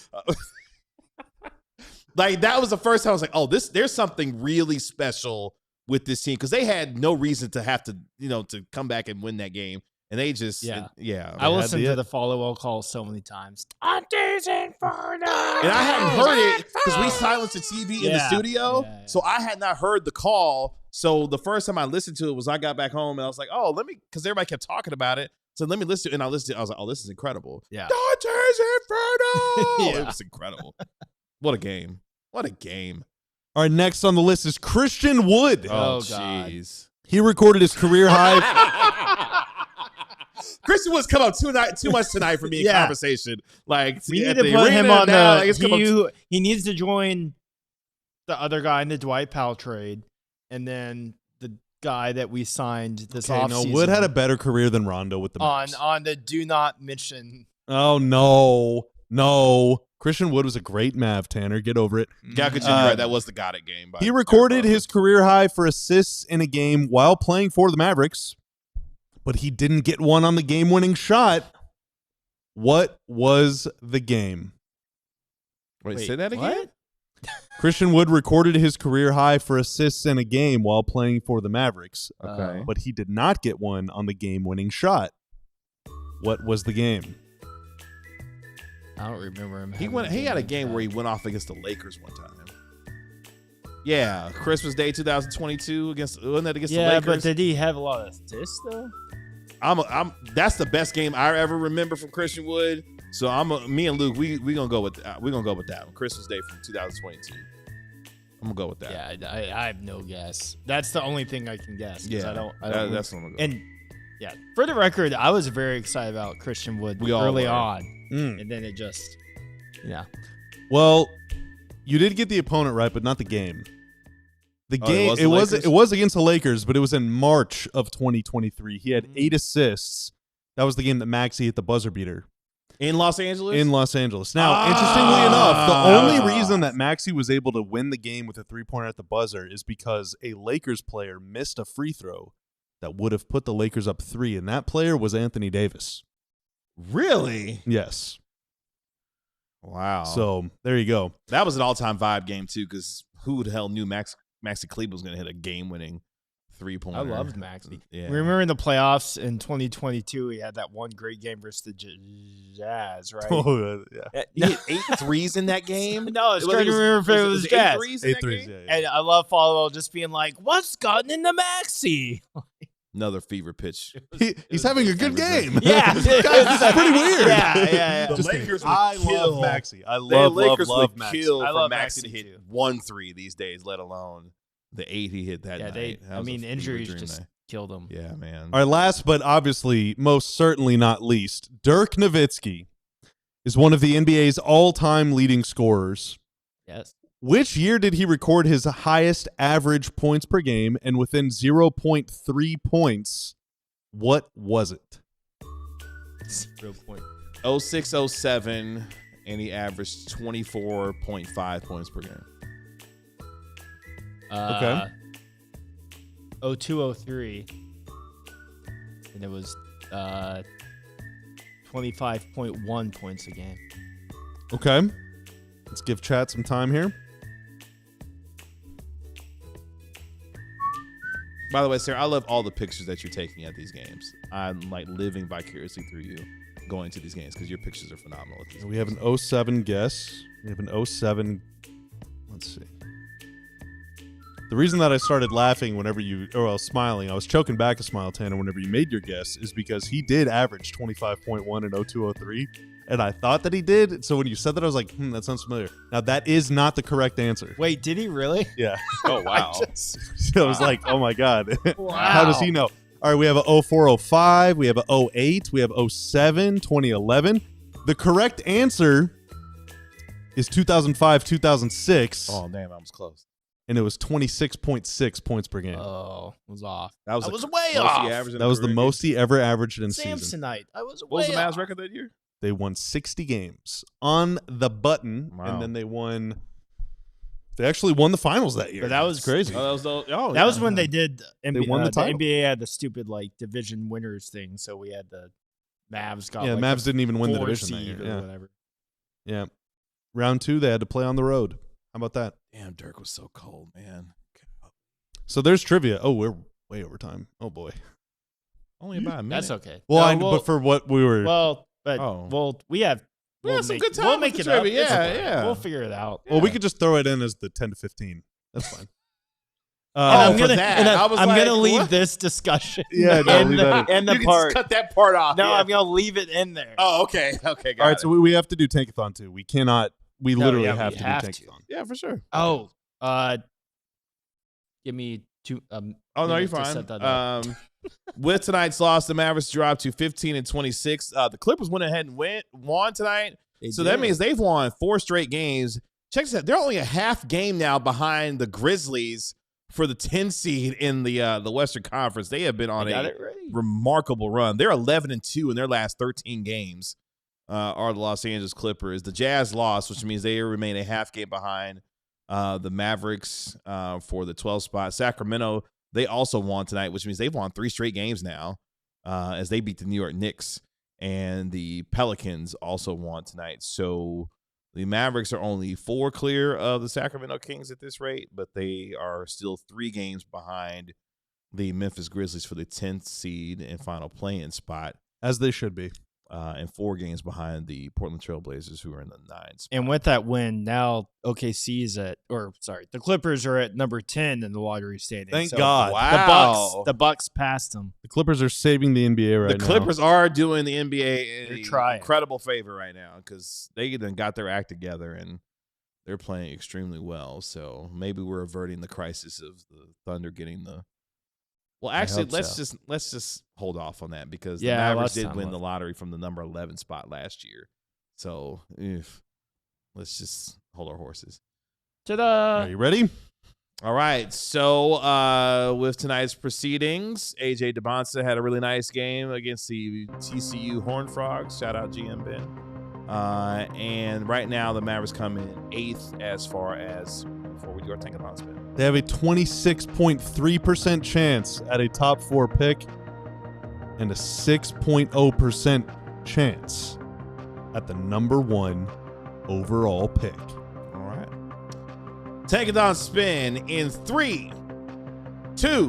S1: Like, that was the first time I was like, "Oh, there's something really special with this team," because they had no reason to have to, to come back and win that game, and they just,
S3: Yeah.
S1: They
S3: I
S1: had
S3: listened
S1: the-
S3: to the follow-up call so many times. Dante's Inferno!
S1: And I hadn't heard it because we silenced the TV in the
S3: Yeah.
S1: studio.
S3: Yeah.
S1: So I had not heard the call. So the first time I listened to it was I got back home and I was like, oh, because everybody kept talking about it. So let me listen to it. And I listened to it. I was like, oh, this is incredible.
S3: Yeah.
S1: Dante's Inferno!
S3: Yeah.
S1: It was incredible. What a game. What a game.
S2: All right, next on the list is Christian Wood.
S3: Oh, God.
S1: jeez.
S2: He recorded his career high.
S1: Christian Wood's come up too much tonight for me in
S3: Yeah.
S1: conversation. Like,
S3: We
S1: at
S3: need to
S1: the
S3: put him
S1: arena
S3: on
S1: now, like, it's come up
S3: he needs to join the other guy in the Dwight Powell trade, and then the guy that we signed this
S2: Okay,
S3: offseason.
S2: no, Wood had a better career than Rondo with the Mavs.
S3: on the do not mention.
S2: Oh, no. Christian Wood was a great Mav, Tanner. Get over it.
S1: Jokic, right. That was the got it game.
S2: He recorded his career high for assists in a game while playing for the Mavericks, but he didn't get one on the game-winning shot. What was the game?
S1: Wait, say that again?
S3: What?
S2: Christian Wood recorded his career high for assists in a game while playing for the Mavericks,
S1: Okay.
S2: but he did not get one on the game-winning shot. What was the game?
S3: I don't remember him.
S1: He
S3: having
S1: had a
S3: like
S1: game
S3: that.
S1: where he went off against the Lakers one time. Yeah, Christmas Day 2022 against the Lakers.
S3: Yeah, but did he have a lot of assists though?
S1: That's the best game I ever remember from Christian Wood. So me and Luke, we gonna go with that one. Christmas Day from 2022. I'm gonna go with that.
S3: Yeah, I have no guess. That's the only thing I can guess. 'Cause
S1: Yeah,
S3: I don't.
S1: that's what I'm gonna go.
S3: And yeah, for the record, I was very excited about Christian Wood
S1: We all
S3: early
S1: were.
S3: on, and then it just,
S2: Well, you did get the opponent right, but not the game. The
S1: Oh,
S2: game
S1: it was the Lakers?
S2: it was against the Lakers, but it was in March of 2023. He had 8 assists. That was the game that Maxey hit the buzzer beater
S1: In Los Angeles?
S2: in Los Angeles. Now, interestingly enough, the only
S1: Ah.
S2: reason that Maxey was able to win the game with a 3-pointer at the buzzer is because a Lakers player missed a free throw that would have put the Lakers up 3, and that player was Anthony Davis.
S1: Really?
S2: Yes.
S1: Wow.
S2: So there you go.
S1: that was an all-time vibe game too, because who the hell knew Maxi Kleber was gonna hit a game-winning 3-pointer?
S3: I loved Maxey.
S1: Yeah.
S3: Remember in the playoffs in 2022, he had that one great game versus the Jazz, right?
S2: Oh, yeah.
S1: He hit 8 threes in that game.
S3: No, it's
S1: It was-
S3: trying to remember if it was
S1: 8
S3: Jazz.
S1: threes in
S2: 8
S1: that
S2: threes,
S1: game?
S2: yeah.
S3: And I love Follow just being like, "What's gotten into Maxey?"
S1: Another fever pitch.
S2: He's having a good game.
S3: Yeah,
S2: Guys, this is pretty weird.
S3: Yeah.
S1: The
S2: Just
S1: Lakers
S2: kidding. I
S1: would kill.
S2: love Maxey. I
S1: The
S2: love
S1: Lakers would
S2: Maxey.
S1: kill
S3: I
S1: for
S3: love
S1: Maxey to
S3: Maxey,
S1: hit
S3: too.
S1: 1 3 these days, let alone the 8 he hit that
S3: Yeah,
S1: night. That
S3: I
S1: was a
S3: mean,
S1: fever
S3: injuries
S1: dream
S3: just
S1: night.
S3: killed him.
S1: Yeah, man.
S2: All right, last but obviously most certainly not least, Dirk Nowitzki is one of the NBA's all-time leading scorers.
S3: Yes.
S2: Which year did he record his highest average points per game, and within 0.3 points, what was it?
S3: 0 point.
S1: 06-07, and he averaged 24.5 points per game.
S2: Okay.
S3: 0203, and it was 25.1 points a game.
S2: Okay. Let's give chat some time here.
S1: By the way, Sarah, I love all the pictures that you're taking at these games. I'm like living vicariously through you going to these games because your pictures are phenomenal. At these
S2: We have an 07 guess. We have an 07. Let's see. The reason that I started laughing whenever smiling, I was choking back a smile, Tanner, whenever you made your guess, is because he did average 25.1 in 02-03, and I thought that he did. So when you said that, I was like, that sounds familiar. Now, that is not the correct answer.
S3: Wait, did he really?
S2: Yeah.
S1: Oh, wow.
S2: So I was like, oh, my God.
S3: Wow.
S2: How does he know? All right, we have a 04-05, we have a 08, we have 07, 2011. The correct answer is 2005-2006.
S1: Oh, damn, I was close.
S2: And it was 26.6 points per game.
S3: Oh, was off.
S1: That was,
S3: I
S1: the
S3: was way
S1: most
S3: off.
S1: he averaged in
S2: That
S1: a
S2: was the
S1: career
S2: most
S1: game.
S2: he ever averaged in season.
S3: Samsonite. I was
S1: What was the
S3: way
S1: Mavs
S3: off.
S1: record that year?
S2: They won 60 games on the button,
S1: Wow.
S2: and then they won. They actually won the finals that year.
S3: But that was
S2: It's crazy.
S1: Oh,
S3: That was when they did.
S2: won the title.
S3: NBA had the stupid like division winners thing, so we had the Mavs got.
S2: Yeah,
S3: like,
S2: Mavs didn't even win the
S3: 4
S2: division that
S3: seed
S2: year.
S3: or
S2: Yeah.
S3: whatever.
S2: Yeah. Round 2, they had to play on the road. How about that?
S1: Damn, Dirk was so cold, man.
S2: So there's trivia. Oh, we're way over time. Oh boy.
S1: Only about a minute.
S3: That's okay.
S2: Well,
S3: No,
S2: but for what we were.
S3: we have.
S1: We had some good time
S3: We'll
S1: with
S3: make
S1: the
S3: it up.
S1: trivia.
S3: It's
S1: Yeah,
S3: okay.
S1: yeah.
S3: We'll figure it out.
S2: well, we could just throw it in as the 10 to 15. That's fine.
S3: And
S1: for that.
S3: and
S1: I was
S3: I'm
S1: like,
S3: gonna leave
S1: what?
S3: this discussion.
S2: Yeah, no,
S3: in
S2: leave that
S3: the, in the
S1: You can
S3: part.
S1: just cut that part off.
S3: No,
S1: yeah.
S3: I'm gonna leave it in there.
S1: Oh, okay. Okay, got
S2: All right,
S1: it.
S2: so we have to do Tankathon too. We cannot. We
S3: No,
S2: literally
S3: yeah,
S2: have
S3: we
S2: to
S3: have
S2: do
S3: to.
S2: Tankathon.
S1: Yeah, for sure.
S3: Oh, give me 2.
S1: Oh, no, you're
S3: minutes to
S1: fine.
S3: set that up.
S1: With tonight's loss, the Mavericks dropped to 15-26. The Clippers went ahead and won tonight. So that means they've won 4 straight games. Check this out. They're only a half game now behind the Grizzlies for the 10 seed in the Western Conference. They have been on a remarkable run. They're 11-2 in their last 13 games. Are the Los Angeles Clippers. The Jazz lost, which means they remain a half game behind the Mavericks for the 12th spot. Sacramento, they also won tonight, which means they've won 3 straight games now as they beat the New York Knicks. And the Pelicans also won tonight. So the Mavericks are only 4 clear of the Sacramento Kings at this rate, but they are still 3 games behind the Memphis Grizzlies for the 10th seed and final play-in spot.
S2: As they should be.
S1: And 4 games behind the Portland Trail Blazers, who are in the 9th spot.
S3: And with that win, now OKC is the Clippers are at number 10 in the lottery standings.
S2: Thank
S3: So
S2: God.
S1: Wow.
S3: The Bucks passed them.
S2: The Clippers are saving the NBA right
S1: The
S2: now.
S1: Clippers are doing the NBA
S3: They're
S1: an
S3: trying.
S1: incredible favor right now because they then got their act together and they're playing extremely well. So maybe we're averting the crisis of the Thunder getting the. Well, actually,
S3: hope
S1: let's just hold off on that because the
S3: Yeah,
S1: Mavericks
S3: less
S1: did
S3: time
S1: win
S3: left.
S1: the lottery from the number 11 spot last year. So let's just hold our horses.
S3: Ta-da!
S2: Are you ready?
S1: All right. So with tonight's proceedings, AJ DeBonsa had a really nice game against the TCU Horned Frogs. Shout out GM Ben. And right now the Mavericks come in 8th as far as before we do our Tankathon spin.
S2: They have a 26.3% chance at a top 4 pick and a 6.0% chance at the number 1 overall pick.
S1: All right. Tankathon spin in 3, 2,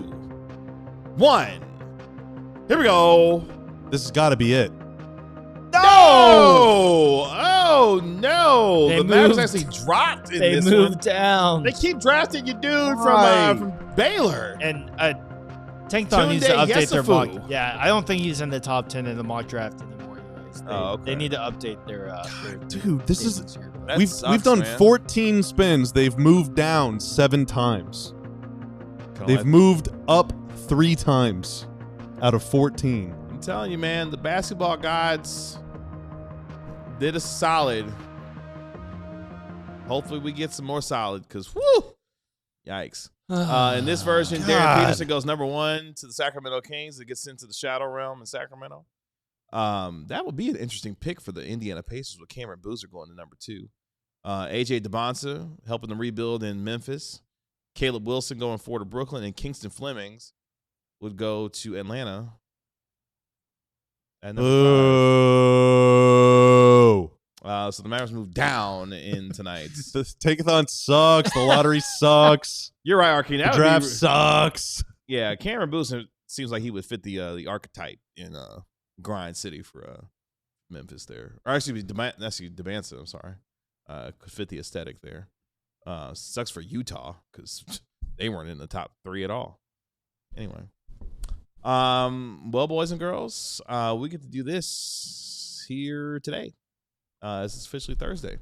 S1: 1. Here we go.
S2: This has got to be it.
S1: No! Oh, no.
S3: They
S1: The Mavericks
S3: moved.
S1: actually dropped in
S3: They
S1: this
S3: moved
S1: one.
S3: down.
S1: They keep drafting your dude
S2: Right.
S1: from Baylor.
S3: And Tankathon needs to
S1: Tunde
S3: update their
S1: Yesufu.
S3: mock. Yeah, I don't think he's in the top 10 in the mock draft anymore. Anyways.
S1: Okay.
S3: They need to update their.
S2: Dude, this is
S3: standings here, but-
S1: That
S2: we've
S1: sucks,
S2: done
S1: man.
S2: 14 spins. They've moved down 7 times.
S1: Kinda
S2: They've
S1: like-
S2: moved up 3 times out of 14.
S1: I'm telling you, man, the basketball gods did a solid. Hopefully we get some more solid because, whoo, yikes. In this version, Darren
S2: God.
S1: Peterson goes number 1 to the Sacramento Kings. It gets into the Shadow Realm in Sacramento. That would be an interesting pick for the Indiana Pacers with Cameron Boozer going to number 2. AJ DeBonsa helping them rebuild in Memphis. Caleb Wilson going 4 to Brooklyn, and Kingston Flemings would go to Atlanta at number 5.
S2: Boo.
S1: So the Mavericks moved down in tonight.
S2: The Tankathon sucks. The lottery sucks.
S1: You're right, Arkeen.
S2: The draft sucks.
S1: Yeah, Cameron Boozer seems like he would fit the archetype in Grind City for Memphis there. Or actually, Demansa, I'm sorry. Could fit the aesthetic there. Sucks for Utah because they weren't in the top 3 at all. Anyway. Well, boys and girls, we get to do this here today. This is officially Thursday.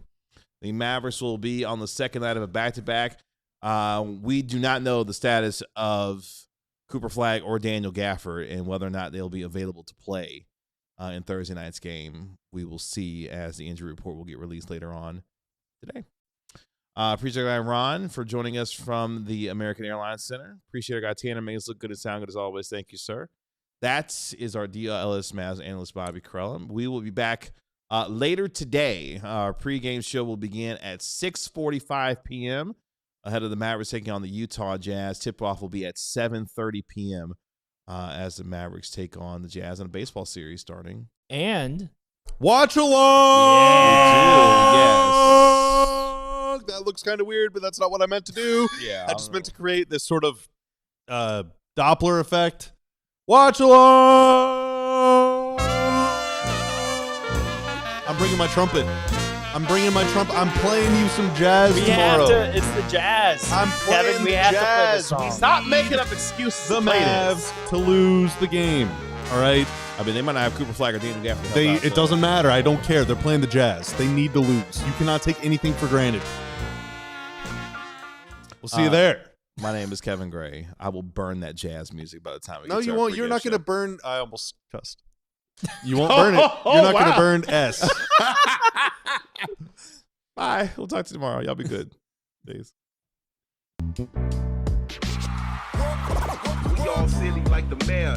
S1: The Mavericks will be on the second night of a back-to-back. We do not know the status of Cooper Flagg or Daniel Gafford and whether or not they'll be available to play in Thursday night's game. We will see as the injury report will get released later on today. Appreciate our guy Ron for joining us from the American Airlines Center. Appreciate our guy Tanner, making us look good and sound good as always. Thank you, sir. That is our DLLS Mavs analyst, Bobby Krellin. We will be back later today. Our pregame show will begin at 6:45 p.m. ahead of the Mavericks taking on the Utah Jazz. Tip-off will be at 7:30 p.m. As the Mavericks take on the Jazz in a baseball series starting.
S3: And
S2: watch along.
S1: Yes.
S2: That looks kind of weird, but that's not what I meant to do.
S1: Yeah,
S2: I just meant to create this sort of Doppler effect. Watch along. I'm bringing my trumpet. I'm playing you some jazz tomorrow.
S3: It's the Jazz.
S2: I'm playing
S3: Kevin, we
S2: the
S3: have
S2: jazz.
S3: to play the song.
S1: Stop making up excuses.
S2: The
S1: to play
S2: Mavs
S1: this.
S2: to lose the game. All right?
S1: I mean, they might not have Cooper Flagg or Daniel Gafford. to help out,
S2: It
S1: so-
S2: doesn't matter. I don't care. They're playing the Jazz. They need to lose. You cannot take anything for granted. We'll see you there.
S1: My name is Kevin Gray. I will burn that jazz music by the time we get
S2: No,
S1: to
S2: you
S1: our
S2: won't. You're
S1: pregame
S2: not going to
S1: show.
S2: burn. I almost cussed. You won't burn it. You're not going to burn S.
S1: Bye. We'll talk to you tomorrow. Y'all be good. Peace.
S5: We all silly like the mayor.